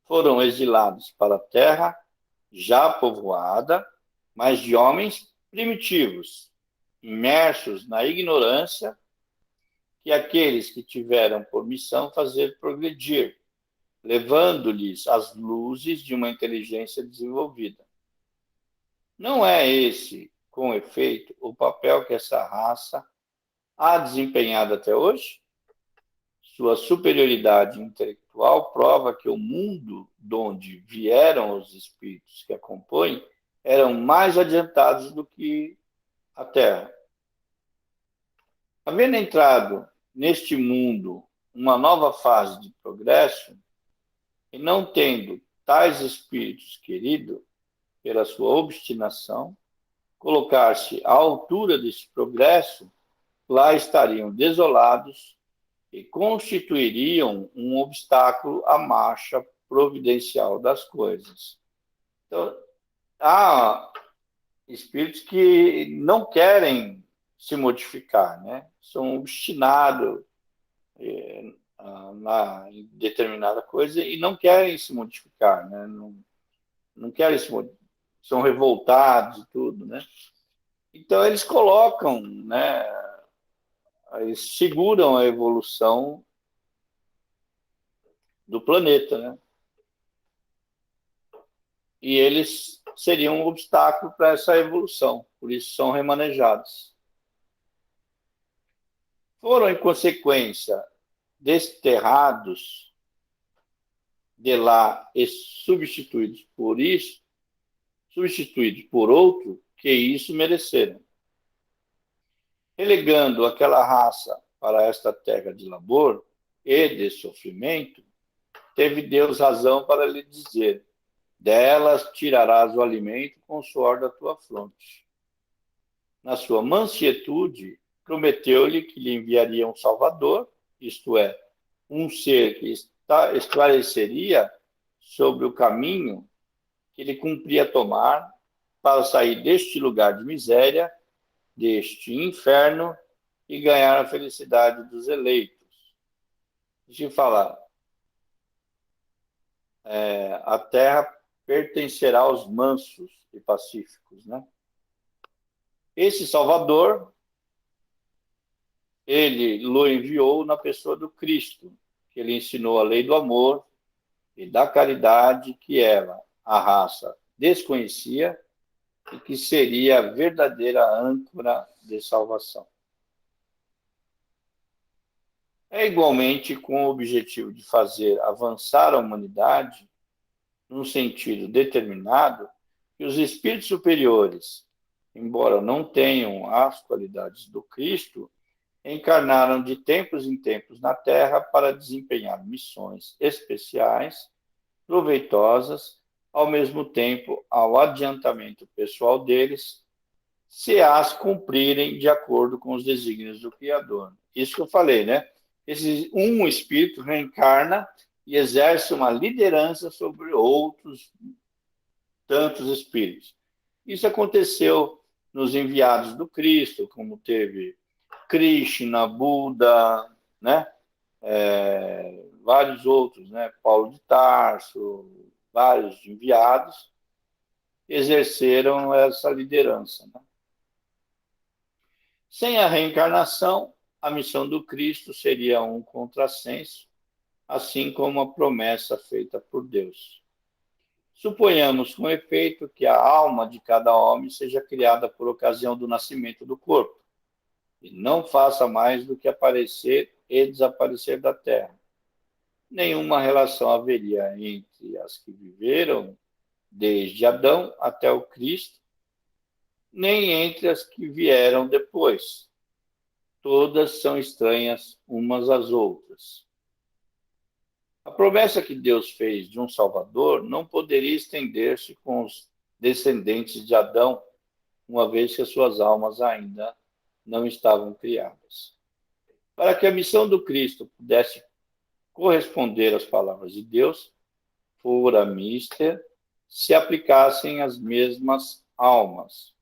foram exilados para a terra já povoada, mas de homens primitivos, imersos na ignorância, que aqueles que tiveram por missão fazer progredir, levando-lhes as luzes de uma inteligência desenvolvida. Não é esse, com efeito, o papel que essa raça há desempenhado até hoje? Sua superioridade intelectual prova que o mundo de onde vieram os espíritos que a compõem eram mais adiantados do que a Terra. Havendo entrado neste mundo uma nova fase de progresso, e não tendo tais espíritos querido, pela sua obstinação, colocar-se à altura desse progresso, lá estariam desolados e constituiriam um obstáculo à marcha providencial das coisas. Então, há espíritos que não querem se modificar, né? São obstinados em determinada coisa e não querem se modificar, né? Não querem se modificar, são revoltados e tudo, né? Então eles colocam, né? Eles seguram a evolução do planeta, né? E eles seriam um obstáculo para essa evolução, por isso são remanejados. Foram, em consequência, desterrados de lá e substituídos por outro que isso mereceram, relegando aquela raça para esta terra de labor e de sofrimento. Teve Deus razão para lhe dizer: Delas tirarás o alimento com o suor da tua fronte. Na sua mansietude, prometeu-lhe que lhe enviaria um Salvador, isto é, um ser que esclareceria sobre o caminho que ele cumpria tomar para sair deste lugar de miséria, deste inferno, e ganhar a felicidade dos eleitos. Deixa eu falar. A terra pertencerá aos mansos e pacíficos, né? Esse Salvador, ele o enviou na pessoa do Cristo, que ele ensinou a lei do amor e da caridade que ela, a raça, desconhecia e que seria a verdadeira âncora de salvação. É igualmente com o objetivo de fazer avançar a humanidade num sentido determinado que os espíritos superiores, embora não tenham as qualidades do Cristo, encarnaram de tempos em tempos na Terra para desempenhar missões especiais, proveitosas, ao mesmo tempo ao adiantamento pessoal deles, se as cumprirem de acordo com os desígnios do Criador. Isso que eu falei, né? Um espírito reencarna e exerce uma liderança sobre outros tantos espíritos. Isso aconteceu nos enviados do Cristo, como teve Krishna, Buda, né? Vários outros, né? Paulo de Tarso, vários enviados exerceram essa liderança, né? Sem a reencarnação, a missão do Cristo seria um contrassenso, assim como a promessa feita por Deus. Suponhamos, com efeito, que a alma de cada homem seja criada por ocasião do nascimento do corpo, e não faça mais do que aparecer e desaparecer da terra. Nenhuma relação haveria entre as que viveram desde Adão até o Cristo, nem entre as que vieram depois. Todas são estranhas umas às outras. A promessa que Deus fez de um Salvador não poderia estender-se com os descendentes de Adão, uma vez que as suas almas ainda não estavam criadas. Para que a missão do Cristo pudesse corresponder às palavras de Deus, fora mister, se aplicassem as mesmas almas.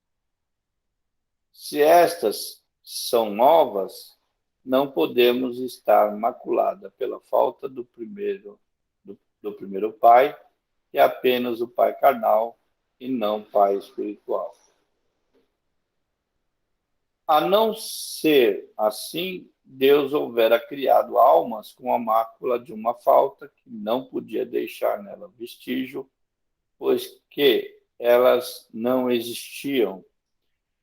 Se estas são novas, não podemos estar maculada pela falta do primeiro pai, que é apenas o pai carnal e não pai espiritual. A não ser assim, Deus houvera criado almas com a mácula de uma falta que não podia deixar nela vestígio, pois que elas não existiam.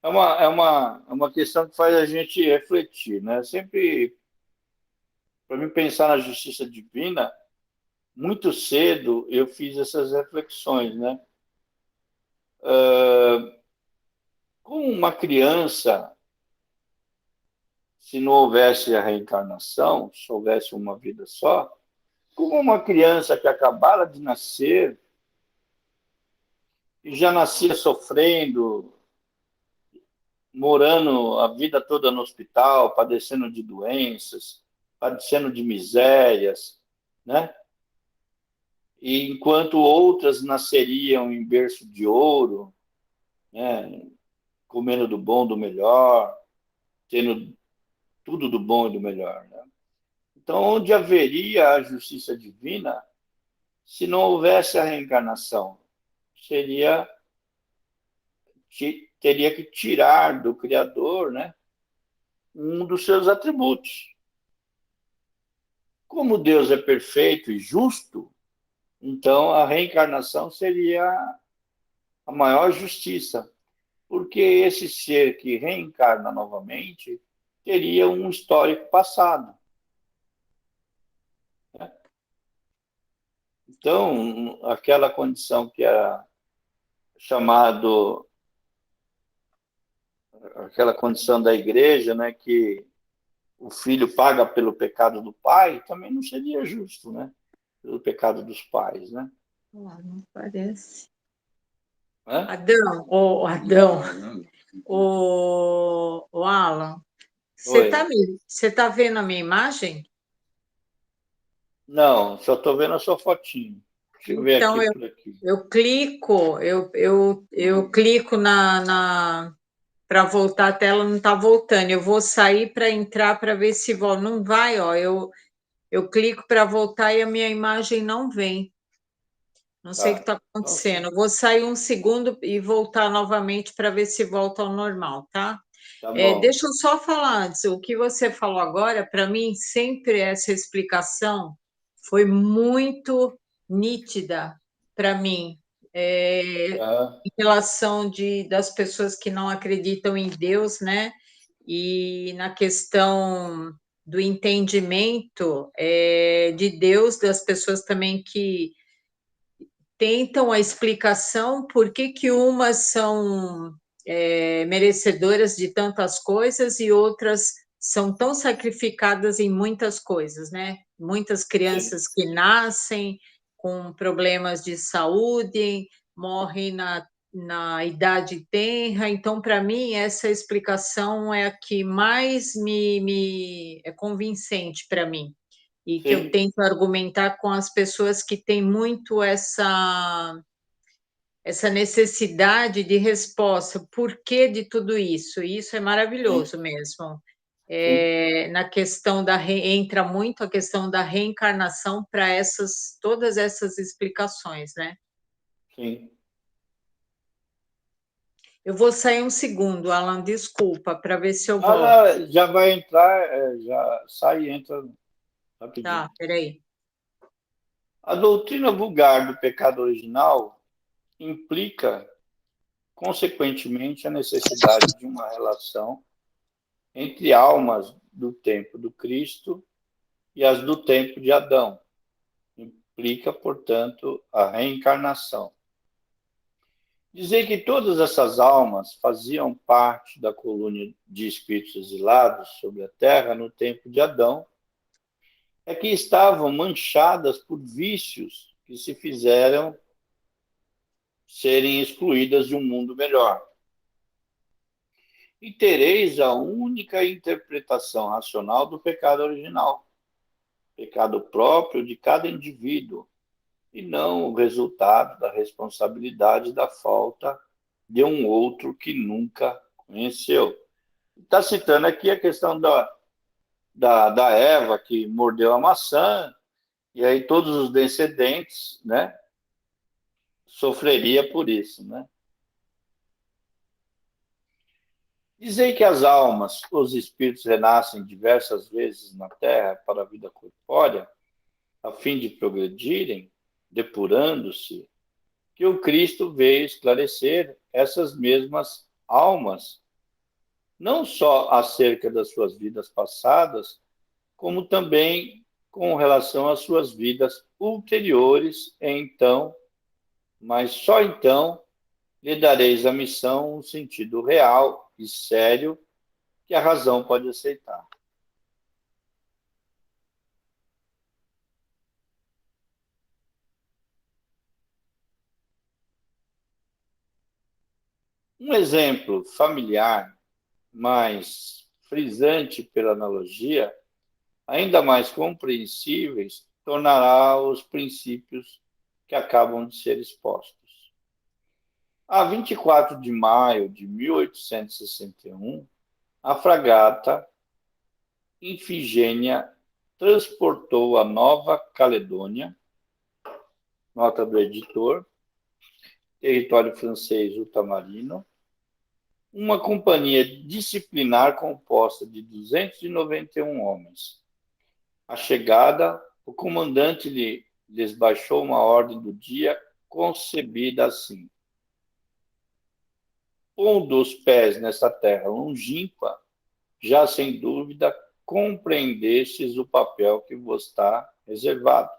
É uma questão que faz a gente refletir, né? Sempre, para mim pensar na justiça divina, muito cedo eu fiz essas reflexões, né? Como uma criança, se não houvesse a reencarnação, se houvesse uma vida só, como uma criança que acabara de nascer e já nascia sofrendo, morando a vida toda no hospital, padecendo de doenças, padecendo de misérias, né? E enquanto outras nasceriam em berço de ouro, né? Comendo do bom, do melhor, tendo tudo do bom e do melhor, né? Então, onde haveria a justiça divina se não houvesse a reencarnação? Teria que tirar do Criador, né, um dos seus atributos. Como Deus é perfeito e justo, então a reencarnação seria a maior justiça, porque esse ser que reencarna novamente teria um histórico passado. Então, aquela condição que era chamado, aquela condição da igreja, né, que o filho paga pelo pecado do pai, também não seria justo, né, pelo pecado dos pais, né? Não parece. Hã? Adão, o Alan, Oi. você tá vendo a minha imagem? Não, só estou vendo a sua fotinho. Deixa eu ver Então, aqui eu, por aqui. eu clico, eu clico para voltar a tela, não está voltando. Eu vou sair para entrar para ver se volta. Não vai, ó. Eu clico para voltar e a minha imagem não vem. Não sei o que Tá. está Então, acontecendo. Eu vou sair um segundo e voltar novamente para ver se volta ao normal, tá? tá bom. Deixa eu só falar antes, o que você falou agora, para mim, sempre essa explicação foi muito nítida para mim, Tá. em relação das pessoas que não acreditam em Deus, né? E na questão do entendimento, de Deus, das pessoas também que tentam a explicação por que que umas são merecedoras de tantas coisas e outras são tão sacrificadas em muitas coisas, né? Muitas Sim, crianças que nascem com problemas de saúde, morrem na idade tenra. Então, para mim, essa explicação é a que mais me é convincente para mim e que eu sim, tento argumentar com as pessoas que têm muito essa necessidade de resposta, por que de tudo isso? E isso é sim, maravilhoso mesmo. sim, Na questão entra muito a questão da reencarnação para todas essas explicações, né? sim. Eu vou sair um segundo, Alan, desculpa, para ver se eu Ah, volto. não, já vai entrar, já sai e entra rapidinho. Tá, peraí. A doutrina vulgar do pecado original implica, consequentemente, a necessidade de uma relação entre almas do tempo do Cristo e as do tempo de Adão. Implica, portanto, a reencarnação. Dizer que todas essas almas faziam parte da colônia de espíritos exilados sobre a Terra no tempo de Adão é que estavam manchadas por vícios que se fizeram serem excluídas de um mundo melhor. E tereis a única interpretação racional do pecado original, pecado próprio de cada indivíduo, e não o resultado da responsabilidade da falta de um outro que nunca conheceu. Está citando aqui a questão da Eva, que mordeu a maçã, e aí todos os descendentes, né, sofreria por isso, né? Dizei que as almas, os espíritos renascem diversas vezes na Terra para a vida corpórea, a fim de progredirem, depurando-se, que o Cristo veio esclarecer essas mesmas almas, não só acerca das suas vidas passadas, como também com relação às suas vidas ulteriores, então, mas só então lhe dareis a missão um sentido real e sério que a razão pode aceitar. Um exemplo familiar, mais frisante pela analogia, ainda mais compreensíveis, tornará os princípios que acabam de ser expostos. A 24 de maio de 1861, a fragata Ifigênia transportou a Nova Caledônia, nota do editor, território francês ultramarino, uma companhia disciplinar composta de 291 homens. À chegada, o comandante lhes baixou uma ordem do dia concebida assim: pondo os pés nessa terra longínqua, já sem dúvida compreendestes o papel que vos está reservado,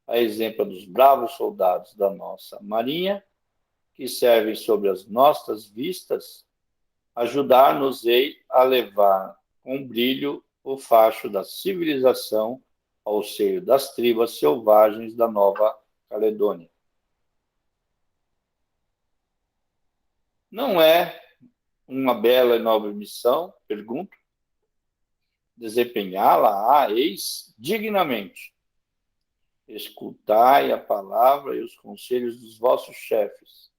a exemplo dos bravos soldados da nossa marinha, que servem sobre as nossas vistas, ajudar-nos-ei a levar com brilho o facho da civilização ao seio das tribos selvagens da Nova Caledônia. Não é uma bela e nobre missão? Pergunto. Desempenhá-la, eis dignamente. Escutai a palavra e os conselhos dos vossos chefes.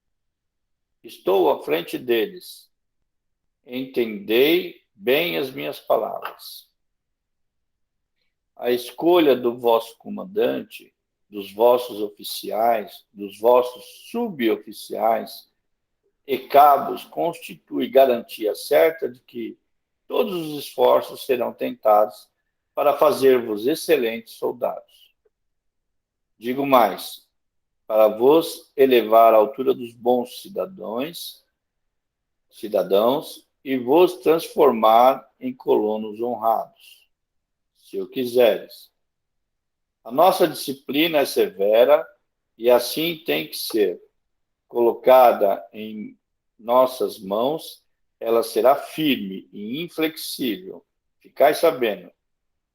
Estou à frente deles. Entendei bem as minhas palavras. A escolha do vosso comandante, dos vossos oficiais, dos vossos suboficiais e cabos constitui garantia certa de que todos os esforços serão tentados para fazer-vos excelentes soldados. Digo mais, para vos elevar à altura dos bons cidadãos e vos transformar em colonos honrados, se o quiseres. A nossa disciplina é severa e assim tem que ser. Colocada em nossas mãos, ela será firme e inflexível. Ficai sabendo,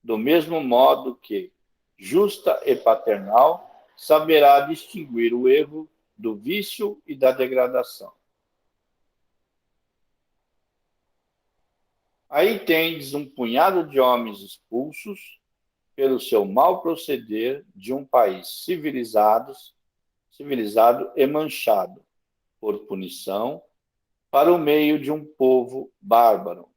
do mesmo modo que, justa e paternal, saberá distinguir o erro do vício e da degradação. Aí tendes um punhado de homens expulsos pelo seu mau proceder de um país civilizado e manchado por punição para o meio de um povo bárbaro.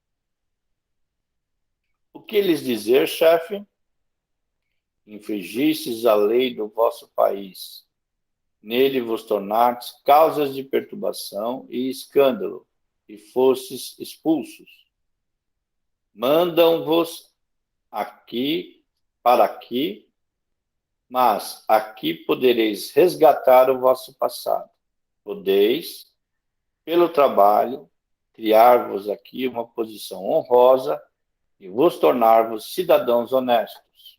O que lhes dizer, chefe? Infringistes a lei do vosso país. Nele vos tornastes causas de perturbação e escândalo, e fostes expulsos. Mandam-vos para aqui, mas aqui podereis resgatar o vosso passado. Podeis, pelo trabalho, criar-vos aqui uma posição honrosa e vos tornar-vos cidadãos honestos.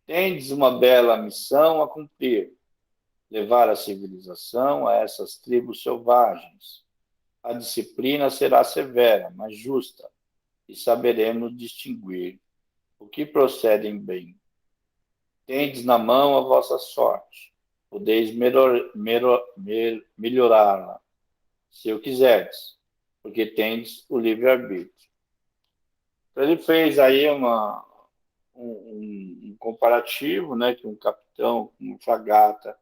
Tendes uma bela missão a cumprir, levar a civilização a essas tribos selvagens. A disciplina será severa, mas justa, e saberemos distinguir o que procedem bem. Tendes na mão a vossa sorte, podeis melhorá-la, se o quiserdes, porque tendes o livre-arbítrio. Então, ele fez aí um comparativo, né, que um capitão, uma fragata,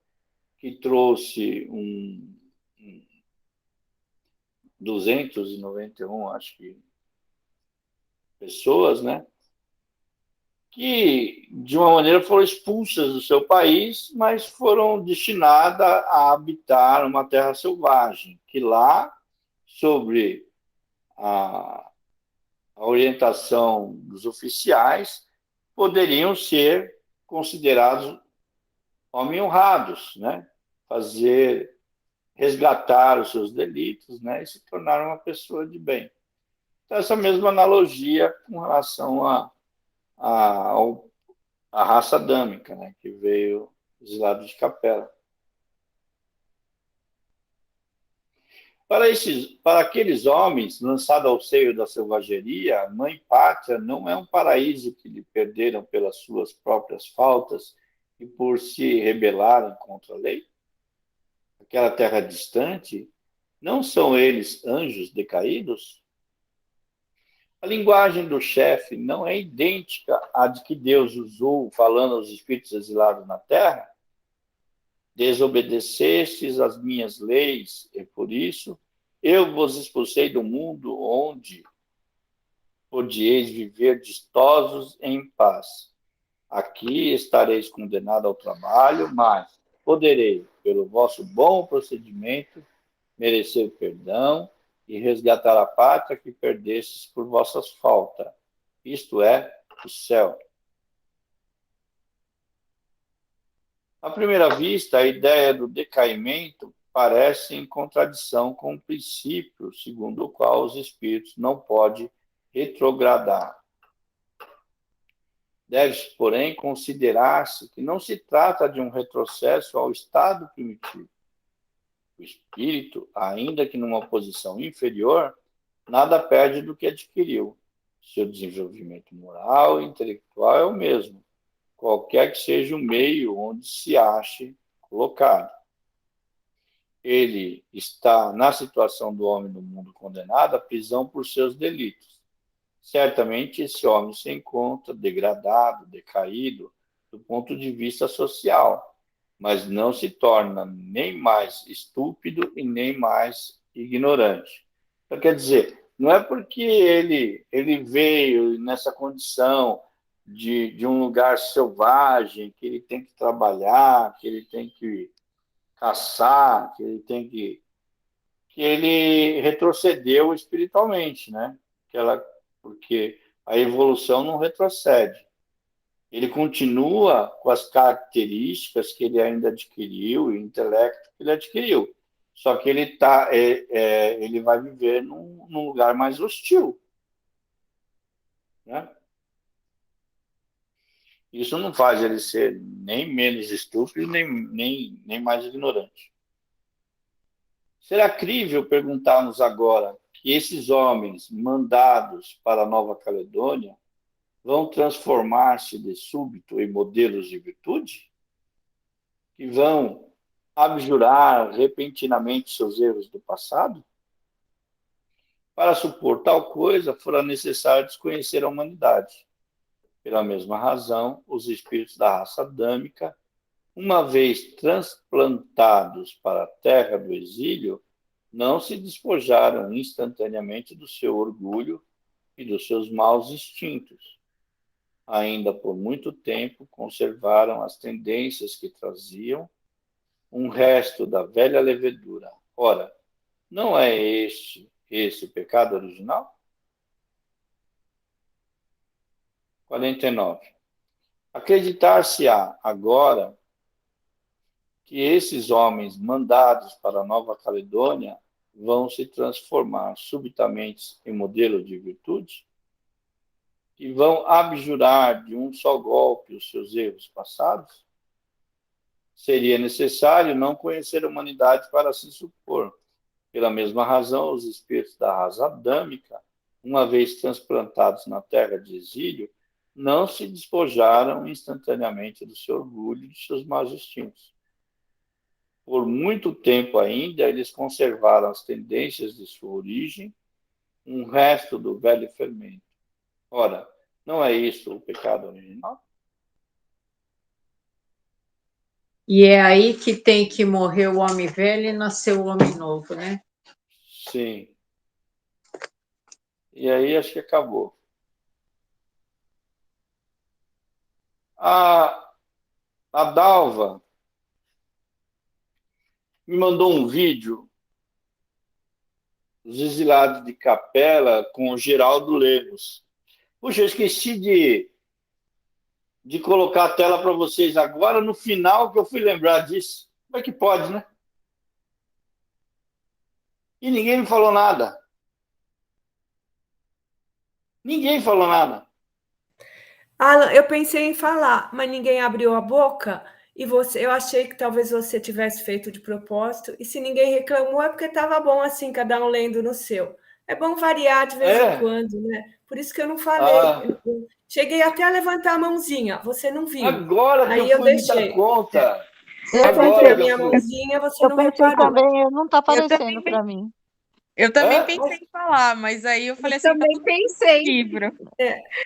que trouxe 291, acho que, pessoas, né, que, de uma maneira, foram expulsas do seu país, mas foram destinadas a habitar uma terra selvagem, que lá, sobre a orientação dos oficiais, poderiam ser considerados homens honrados, né? Resgatar os seus delitos, né? E se tornar uma pessoa de bem. Então, essa mesma analogia com relação à raça adâmica, né? Que veio exilado de Capela. Para aqueles homens, lançados ao seio da selvageria, a mãe pátria não é um paraíso que lhe perderam pelas suas próprias faltas e por se rebelarem contra a lei? Aquela terra distante, não são eles anjos decaídos? A linguagem do chefe não é idêntica à de que Deus usou falando aos espíritos exilados na terra? Desobedecestes às minhas leis, e por isso eu vos expulsei do mundo onde podieis viver distosos em paz. Aqui estareis condenado ao trabalho, mas poderei, pelo vosso bom procedimento, merecer perdão e resgatar a pátria que perdestes por vossas faltas, isto é, o céu. À primeira vista, a ideia do decaimento parece em contradição com o princípio segundo o qual os espíritos não podem retrogradar. Deve-se, porém, considerar-se que não se trata de um retrocesso ao estado primitivo. O espírito, ainda que numa posição inferior, nada perde do que adquiriu. Seu desenvolvimento moral e intelectual é o mesmo, qualquer que seja o meio onde se ache colocado. ele está na situação do homem no mundo condenado à prisão por seus delitos. Certamente esse homem se encontra degradado, decaído, do ponto de vista social, mas não se torna nem mais estúpido e nem mais ignorante. Então, quer dizer, não é porque ele veio nessa condição de um lugar selvagem, que ele tem que trabalhar, que ele tem que caçar, que ele tem que ele retrocedeu espiritualmente, né? Porque a evolução não retrocede. Ele continua com as características que ele ainda adquiriu, e o intelecto que ele adquiriu. Só que ele vai viver num lugar mais hostil. Né? Isso não faz ele ser nem menos estúpido, nem mais ignorante. Será crível perguntarmos agora que esses homens mandados para a Nova Caledônia vão transformar-se de súbito em modelos de virtude? Que vão abjurar repentinamente seus erros do passado? Para supor tal coisa, fora necessário desconhecer a humanidade. Pela mesma razão, os espíritos da raça adâmica, uma vez transplantados para a terra do exílio, não se despojaram instantaneamente do seu orgulho e dos seus maus instintos. Ainda por muito tempo conservaram as tendências que traziam um resto da velha levedura. Ora, não é esse o pecado original? 49. Acreditar-se-á agora que esses homens mandados para a Nova Caledônia vão se transformar subitamente em modelo de virtude? Que vão abjurar de um só golpe os seus erros passados? Seria necessário não conhecer a humanidade para se supor. Pela mesma razão, os espíritos da raça adâmica, uma vez transplantados na terra de exílio, não se despojaram instantaneamente do seu orgulho e de seus maus instintos. Por muito tempo ainda, eles conservaram as tendências de sua origem, um resto do velho fermento. Ora, não é isso o pecado original? E é aí que tem que morrer o homem velho e nascer o homem novo, né? Sim. E aí acho que acabou. A Dalva me mandou um vídeo dos exilados de Capela com o Geraldo Lemos. Puxa, eu esqueci de colocar a tela para vocês agora, no final que eu fui lembrar disso. Como é que pode, né? E ninguém me falou nada. Ninguém falou nada. Alan, eu pensei em falar, mas ninguém abriu a boca e eu achei que talvez você tivesse feito de propósito, e se ninguém reclamou é porque estava bom assim, cada um lendo no seu. É bom variar de vez em quando, né? Por isso que eu não falei. Eu cheguei até a levantar a mãozinha, você não viu. Agora que aí eu fui me dar conta. Levantei a minha mãozinha, você não reparou. Também, não está aparecendo para mim. Eu também pensei em falar, mas aí eu falei assim, também pensei. livro.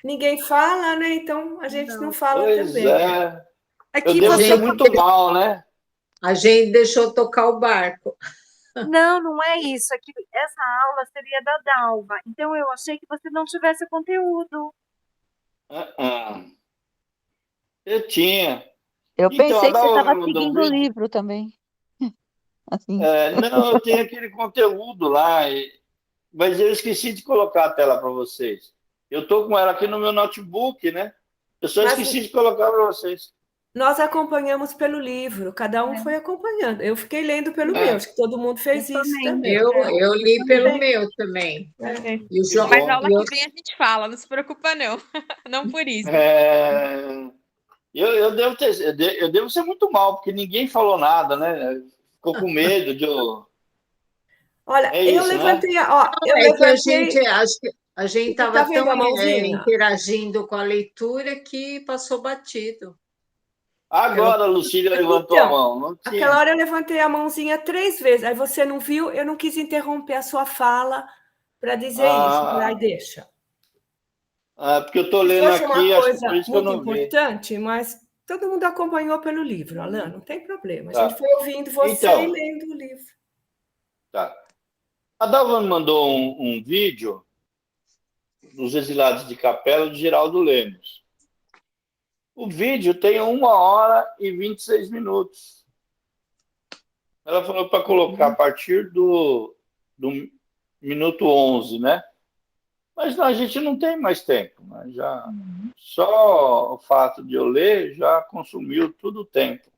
Ninguém fala, né? Então a gente não fala pois também. É. Aqui eu devo ser muito mal, né? A gente deixou tocar o barco. Não, não é isso. É que essa aula seria da Dalva. Então eu achei que você não tivesse o conteúdo. Eu tinha. Eu Então, pensei que você Dalva estava me mandou um seguindo o vídeo. livro também. Assim. Não, eu tenho aquele conteúdo lá, mas eu esqueci de colocar a tela para vocês. Eu estou com ela aqui no meu notebook, né? Eu só esqueci de colocar para vocês. Nós acompanhamos pelo livro, cada um foi acompanhando. Eu fiquei lendo pelo meu, acho que todo mundo fez isso também. Eu li pelo meu também. E o João, mas na aula que vem a gente fala, não se preocupa não. Não por isso. Eu devo ser muito mal, porque ninguém falou nada, né? Ficou com medo de eu... Olha, eu levantei, né? Que a gente estava tão interagindo com a leitura que passou batido. Agora a Lucília levantou a Então, mão, não tinha. aquela hora eu levantei a mãozinha 3 vezes, aí você não viu, eu não quis interromper a sua fala para dizer isso. Ai, deixa. Porque eu estou Se lendo fosse uma aqui, acho que por coisa isso que eu muito não vi. importante, mas todo mundo acompanhou pelo livro, Alain, não tem problema. A gente Tá. foi ouvindo você e Então, lendo o livro. tá. A Dalva me mandou um vídeo dos Exilados de Capela de Geraldo Lemos. O vídeo tem 1 hora e 26 minutos. Ela falou para colocar a partir do minuto 11, né? Mas não, a gente não tem mais tempo. Né? Já, só o fato de eu ler já consumiu todo o tempo.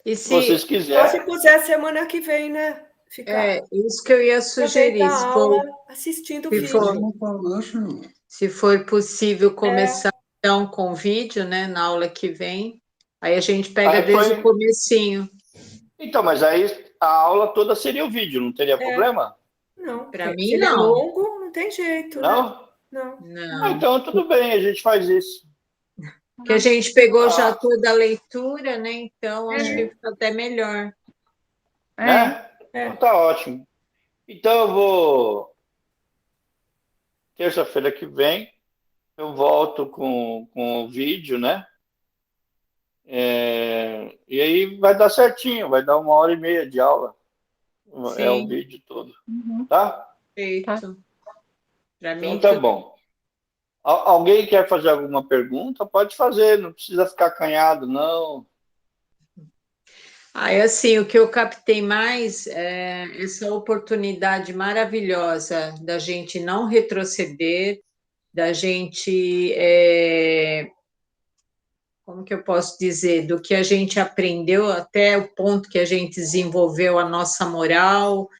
E Se vocês Só se quiserem. puder semana que vem, né? Ficar. Isso que eu ia sugerir. Aproveitar a aula assistindo o se for, vídeo. se for possível começar então com o vídeo, né, na aula que vem, aí a gente pega Aí desde põe- o comecinho. Então, mas aí a aula toda seria o vídeo, não teria problema? Não, Para porque mim, se ele é não. longo, não tem jeito, né? Não? Não. Não. Então, tudo bem, a gente faz isso. Porque a gente pegou já toda a leitura, né? Então acho que É. fica até melhor. Né? É. Então, tá ótimo. Então, eu vou. Terça-feira que vem, eu volto com o vídeo, né? E aí vai dar certinho, vai dar 1 hora e meia de aula. É o Sim, vídeo todo. Tá? perfeito. Para Então, mim, tá tudo. bom. Alguém quer fazer alguma pergunta? Pode fazer, não precisa ficar acanhado, não. Assim, o que eu captei mais é essa oportunidade maravilhosa da gente não retroceder, da gente, como que eu posso dizer, do que a gente aprendeu até o ponto que a gente desenvolveu a nossa moral,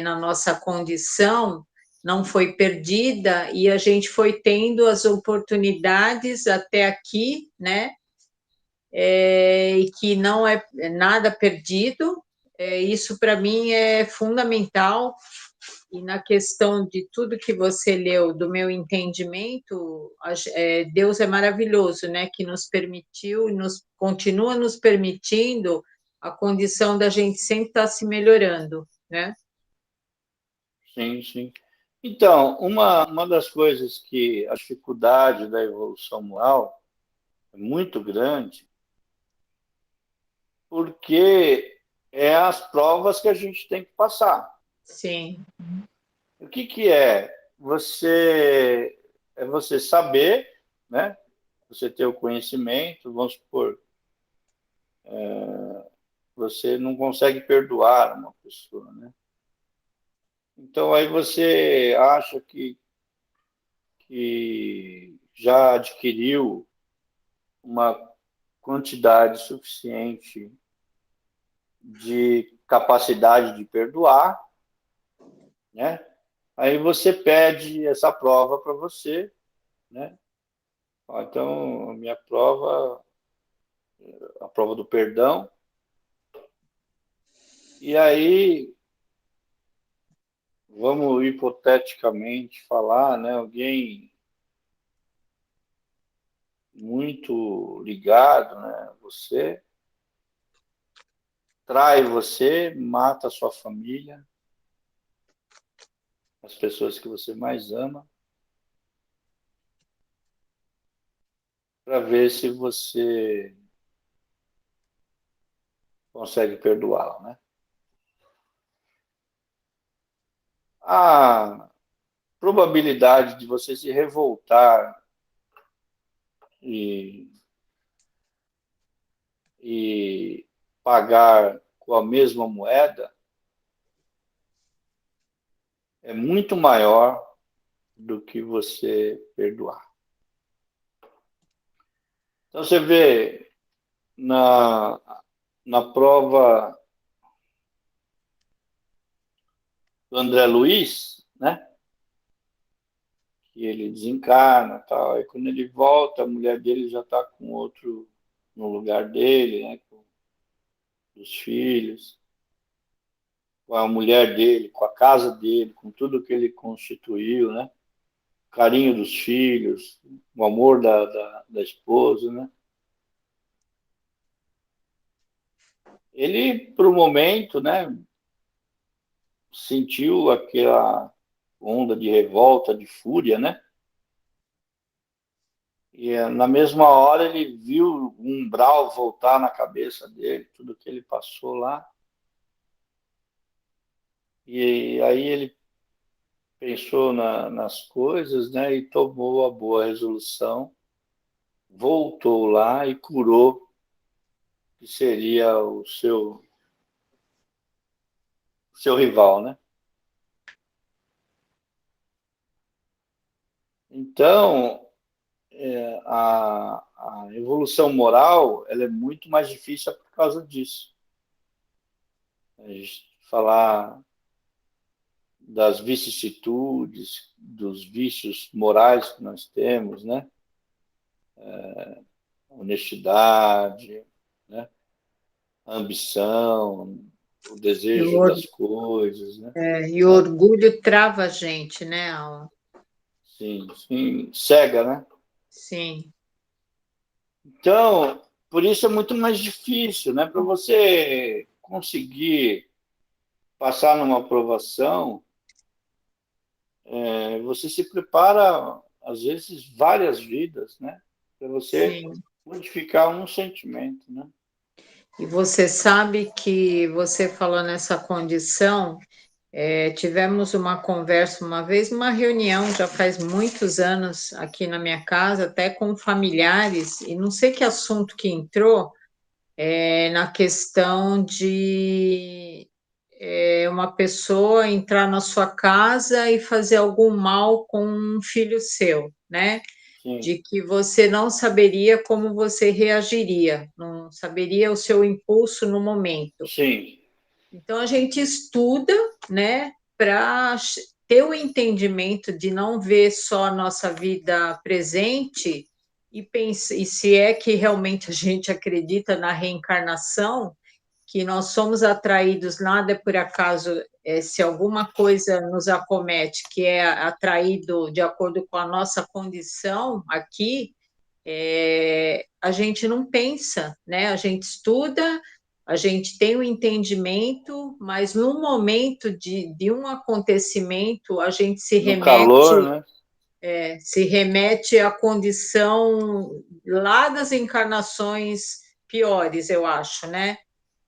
na nossa condição, não foi perdida e a gente foi tendo as oportunidades até aqui, né? E que não é nada perdido. Isso para mim é fundamental. E na questão de tudo que você leu, do meu entendimento, Deus é maravilhoso, né? Que nos permitiu e nos continua nos permitindo a condição da gente sempre estar se melhorando, né? Sim, sim. Então, uma das coisas que a dificuldade da evolução moral é muito grande, porque é as provas que a gente tem que passar. Sim, O que é? É você saber, né? Você ter o conhecimento, vamos supor, você não consegue perdoar uma pessoa, né? Então aí você acha que já adquiriu uma quantidade suficiente de capacidade de perdoar, né? Aí você pede essa prova para você, né? Então, a minha prova, a prova do perdão. E aí, vamos hipoteticamente falar, né? Alguém muito ligado, né? Você trai você, mata a sua família, as pessoas que você mais ama, para ver se você consegue perdoá-la, né? A probabilidade de você se revoltar e, e pagar com a mesma moeda é muito maior do que você perdoar. Então você vê na prova do André Luiz, né? Que ele desencarna, tal, e quando ele volta, a mulher dele já está com outro no lugar dele, né? Com os filhos, com a mulher dele, com a casa dele, com tudo que ele constituiu, né? O carinho dos filhos, o amor da esposa, né? ele, por um momento, né, sentiu aquela onda de revolta, de fúria, né? E na mesma hora ele viu o umbral voltar na cabeça dele, tudo que ele passou lá. E aí ele pensou nas coisas, né, e tomou a boa resolução, voltou lá e curou, que seria o seu rival, né? Então, a evolução moral ela é muito mais difícil por causa disso. A gente falar das vicissitudes, dos vícios morais que nós temos, né? Honestidade, né? A ambição, o desejo das coisas, né? E o orgulho trava a gente, né, Alan? Sim, sim, cega, né? Sim. Então, por isso é muito mais difícil, né? Para você conseguir passar numa aprovação, você se prepara, às vezes, várias vidas, né? Para você Sim. modificar um sentimento, né? E você sabe que você falou nessa condição, tivemos uma conversa uma vez, uma reunião, já faz muitos anos aqui na minha casa, até com familiares, e não sei que assunto que entrou, na questão de uma pessoa entrar na sua casa e fazer algum mal com um filho seu, né? Sim, De que você não saberia como você reagiria, não saberia o seu impulso no momento. sim. Então a gente estuda, né, para ter o entendimento de não ver só a nossa vida presente e pensar, e se é que realmente a gente acredita na reencarnação, que nós somos atraídos, nada é por acaso, se alguma coisa nos acomete, que é atraído de acordo com a nossa condição aqui, a gente não pensa, né? A gente estuda, a gente tem o entendimento, mas no momento de um acontecimento, a gente No calor, né? se remete à condição lá das encarnações piores, eu acho, né?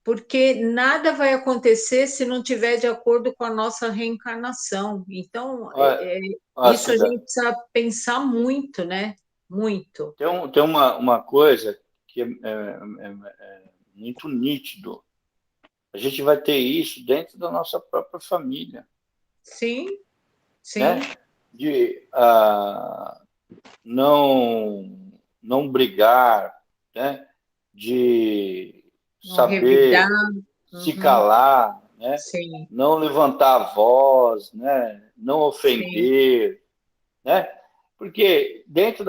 Porque nada vai acontecer se não tiver de acordo com a nossa reencarnação. Então, Olha, isso a Cida, gente precisa pensar muito, né? Muito. tem uma coisa que é muito nítido. A gente vai ter isso dentro da nossa própria família, Sim, sim. né? De não brigar, né? De Não revidar. saber se Uhum, calar, né? sim, Não levantar a voz, né? Não sim, ofender, né? Porque dentro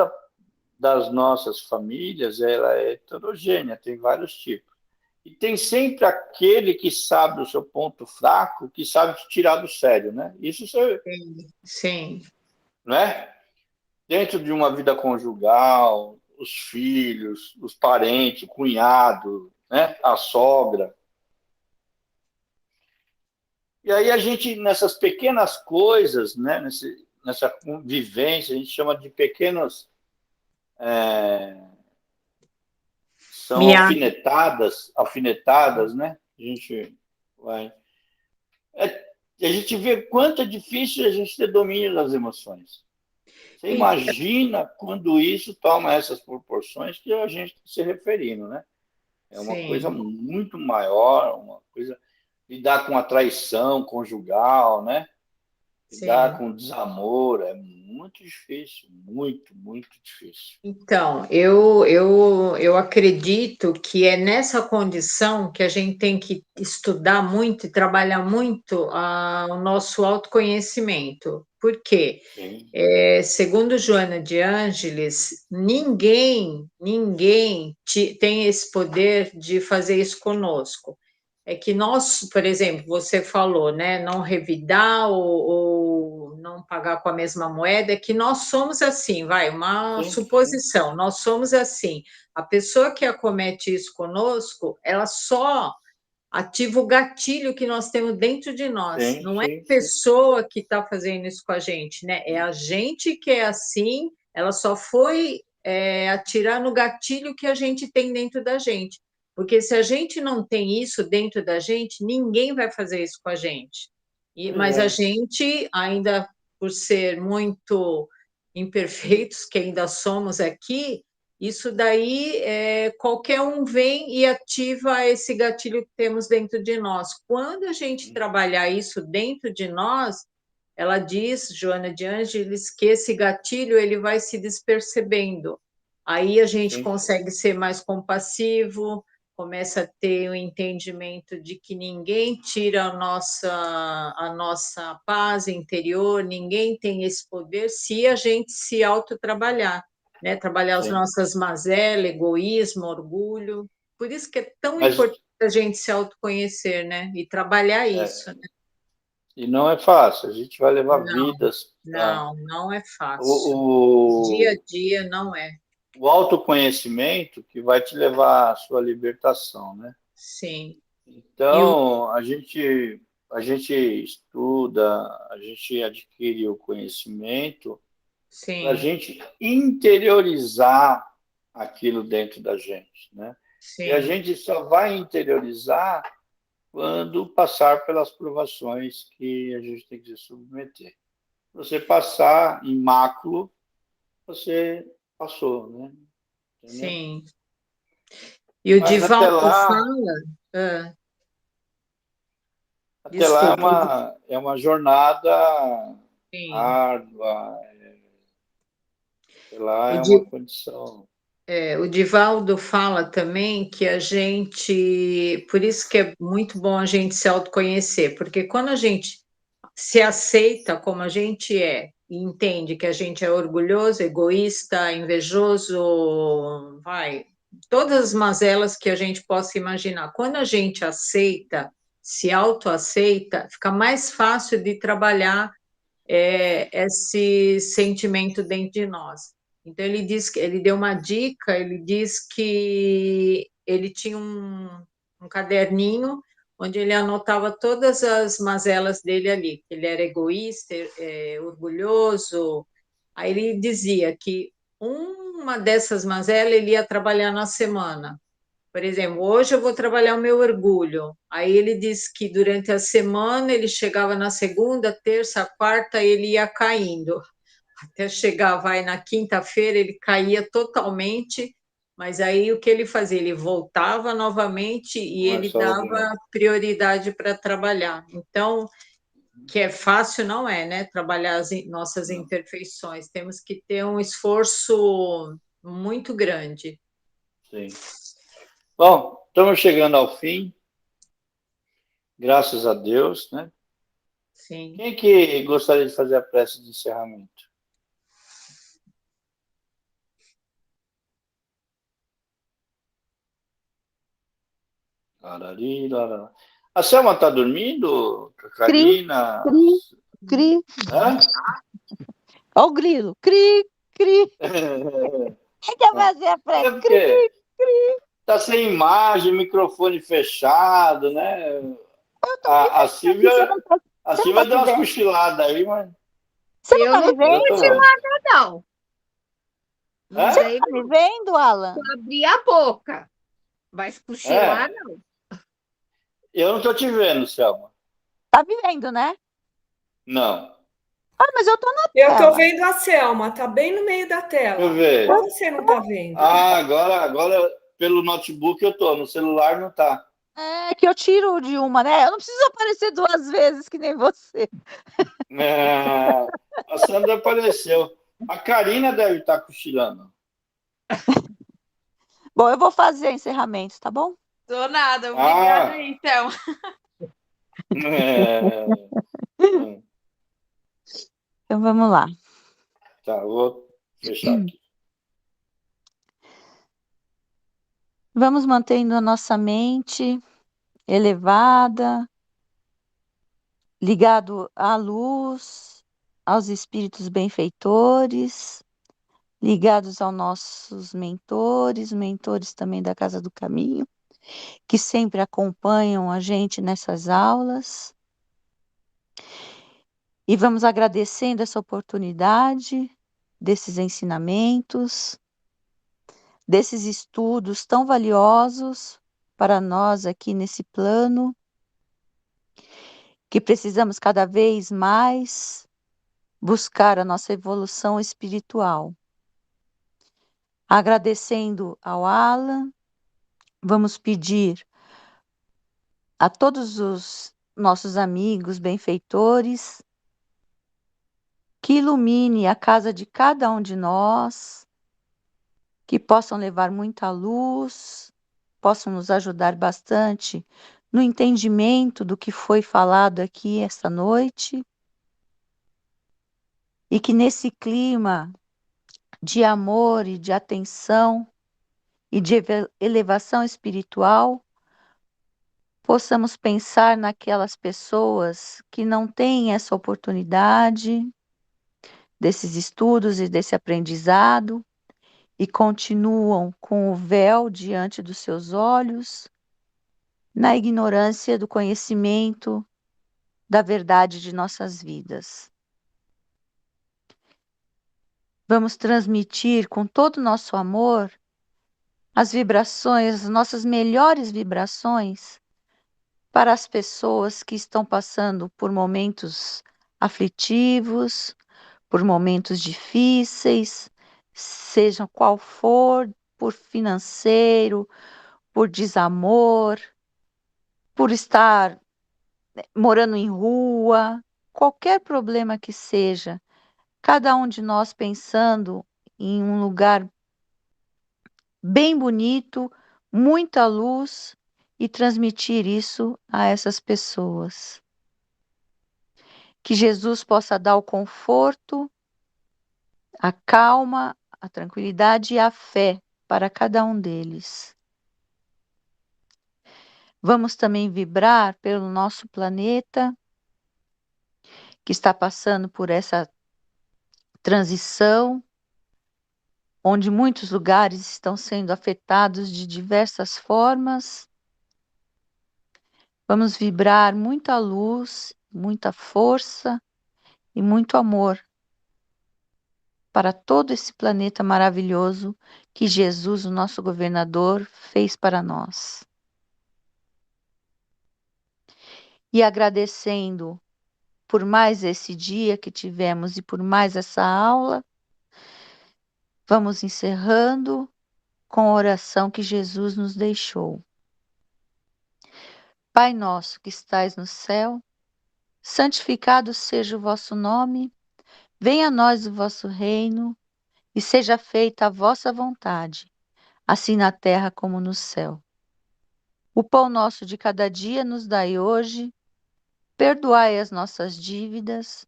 das nossas famílias ela é heterogênea, tem vários tipos. E tem sempre aquele que sabe o seu ponto fraco, que sabe te tirar do sério, né? Isso você, sim, sim, não é? Dentro de uma vida conjugal, os filhos, os parentes, o cunhado, né? A sogra. E aí a gente, nessas pequenas coisas, né? Nessa convivência, a gente chama de pequenos... são Mia, alfinetadas, né? A gente vai... a gente vê quanto é difícil a gente ter domínio das emoções. Você e- imagina quando isso toma essas proporções que a gente está se referindo, né? É uma coisa sim, muito maior, uma coisa lidar com a traição conjugal, né? Lidar sim. com o desamor é muito difícil, muito, muito difícil. Então, eu acredito que é nessa condição que a gente tem que estudar muito e trabalhar muito o nosso autoconhecimento. Por quê? Sim, Segundo Joana de Ângeles, ninguém tem esse poder de fazer isso conosco. É que nós, por exemplo, você falou, né, não revidar ou não pagar com a mesma moeda, é que nós somos assim, vai, uma sim, sim. suposição, nós somos assim. A pessoa que acomete isso conosco, ela só ativa o gatilho que nós temos dentro de nós. Sim, Não é sim, a pessoa que está fazendo isso com a gente, né? É a gente que é assim, ela só foi atirar no gatilho que a gente tem dentro da gente. Porque se a gente não tem isso dentro da gente, ninguém vai fazer isso com a gente. Mas a gente, ainda por ser muito imperfeitos, que ainda somos aqui, isso daí, qualquer um vem e ativa esse gatilho que temos dentro de nós. Quando a gente trabalhar isso dentro de nós, ela diz, Joana de Ângeles, que esse gatilho ele vai se despercebendo. Aí a gente sim, consegue ser mais compassivo, começa a ter o entendimento de que ninguém tira a nossa paz interior, ninguém tem esse poder se a gente se autotrabalhar, né? Trabalhar as sim. nossas mazelas, egoísmo, orgulho. Por isso que é tão Mas importante a gente se autoconhecer, né? E trabalhar isso, né? e não é fácil, a gente vai levar Não, vidas. não é fácil. Dia a O, dia não é. o autoconhecimento que vai te levar à sua libertação, né? Sim. Então, a gente estuda, a gente adquire o conhecimento para a Sim, gente interiorizar aquilo dentro da gente, né? E a sim, gente só vai interiorizar quando passar pelas provações que a gente tem que se submeter. Você passar em máculo, você passou, né? Entendeu? sim. E o Mas Divaldo fala. Ah, até lá desculpa. é uma jornada Sim. árdua, até lá O, é uma Di, condição. o Divaldo fala também que a gente. Por isso que é muito bom a gente se autoconhecer, porque quando a gente se aceita como a gente é e entende que a gente é orgulhoso, egoísta, invejoso, vai, todas as mazelas que a gente possa imaginar. Quando a gente aceita, se autoaceita, fica mais fácil de trabalhar esse sentimento dentro de nós. Então ele diz que ele deu uma dica, ele diz que ele tinha um caderninho onde ele anotava todas as mazelas dele ali, que ele era egoísta, orgulhoso. Aí ele dizia que uma dessas mazelas ele ia trabalhar na semana. Por exemplo, hoje eu vou trabalhar o meu orgulho. Aí ele disse que durante a semana ele chegava na segunda, terça, quarta, ele ia caindo. Até chegar, vai na quinta-feira, ele caía totalmente, mas aí o que ele fazia? Ele voltava novamente e ele Começava de dava novo. prioridade para trabalhar. Então, que é fácil, não é, né? Trabalhar as nossas Não, imperfeições. Temos que ter um esforço muito grande. sim. Bom, estamos chegando ao fim, graças a Deus, né? Sim. Quem que gostaria de fazer a prece de encerramento? Larari, larara. A Selma está dormindo? A Cri, Karina? cri, cri. Hã? Ó o grilo. Cri, cri. Quem quer fazer a É prece? Cri, porque cri. está sem imagem, microfone fechado, né? Eu tô aqui, A Silvia, você não tá deu me umas vendo? cochiladas aí, mas, Você não Eu tá não me mas tô eu vendo? tô vendo. cochilando, não. Não Hã? sei, Tá me vendo, Alan? abrir a boca. Mas cochilar, É, não. eu não tô te vendo, Selma. Tá me vendo, né? Não. Ah, mas eu tô na Eu estou tela. vendo a Selma, tá bem no meio da Deixa eu tela. ver. Ou você não está vendo? Ah, agora pelo notebook eu tô, no celular não tá. É que eu tiro de uma, né? Eu não preciso aparecer duas vezes, que nem você. É, a Sandra apareceu. A Karina deve estar cochilando. Bom, eu vou fazer encerramento, tá bom? Tô nada, obrigada Ah, aí, então. é, Então vamos lá. tá, vou fechar aqui. Vamos mantendo a nossa mente elevada, ligado à luz, aos espíritos benfeitores, ligados aos nossos mentores, mentores também da Casa do Caminho, que sempre acompanham a gente nessas aulas. E vamos agradecendo essa oportunidade, desses ensinamentos, desses estudos tão valiosos para nós aqui nesse plano, que precisamos cada vez mais buscar a nossa evolução espiritual. Agradecendo ao Alan, vamos pedir a todos os nossos amigos benfeitores que ilumine a casa de cada um de nós, que possam levar muita luz, possam nos ajudar bastante no entendimento do que foi falado aqui esta noite, e que nesse clima de amor e de atenção e de elevação espiritual, possamos pensar naquelas pessoas que não têm essa oportunidade desses estudos e desse aprendizado e continuam com o véu diante dos seus olhos, na ignorância do conhecimento da verdade de nossas vidas. Vamos transmitir com todo o nosso amor as vibrações, as nossas melhores vibrações para as pessoas que estão passando por momentos aflitivos, por momentos difíceis, seja qual for, por financeiro, por desamor, por estar morando em rua, qualquer problema que seja, cada um de nós pensando em um lugar bem bonito, muita luz, e transmitir isso a essas pessoas. Que Jesus possa dar o conforto, a calma, a tranquilidade e a fé para cada um deles. Vamos também vibrar pelo nosso planeta, que está passando por essa transição, onde muitos lugares estão sendo afetados de diversas formas. Vamos vibrar muita luz, muita força e muito amor para todo esse planeta maravilhoso que Jesus, o nosso governador, fez para nós. E agradecendo por mais esse dia que tivemos e por mais essa aula, vamos encerrando com a oração que Jesus nos deixou. Pai nosso que estais no céu, santificado seja o vosso nome, venha a nós o vosso reino, e seja feita a vossa vontade, assim na terra como no céu. O pão nosso de cada dia nos dai hoje, perdoai as nossas dívidas,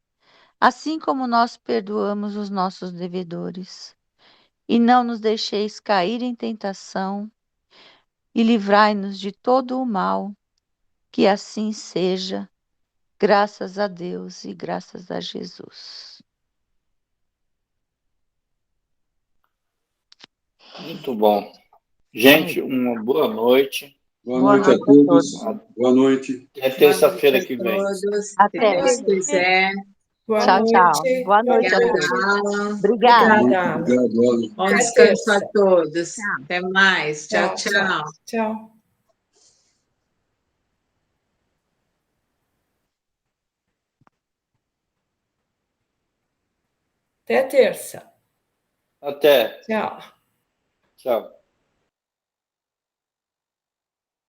assim como nós perdoamos os nossos devedores. E não nos deixeis cair em tentação, e livrai-nos de todo o mal, que assim seja, graças a Deus e graças a Jesus. Muito bom. Gente, uma boa noite. Boa noite a todos. Boa noite. Até terça-feira que vem. Até. Se Deus quiser. Boa Tchau, noite. tchau. Boa noite a Obrigada, todos. Alan. Obrigada. Obrigada, Alan. Obrigado, Alan. Bom Até descanso terça. a todos. Tchau. Até mais. Tchau, Tchau, tchau. Tchau. Até terça. Até. Tchau. Tchau.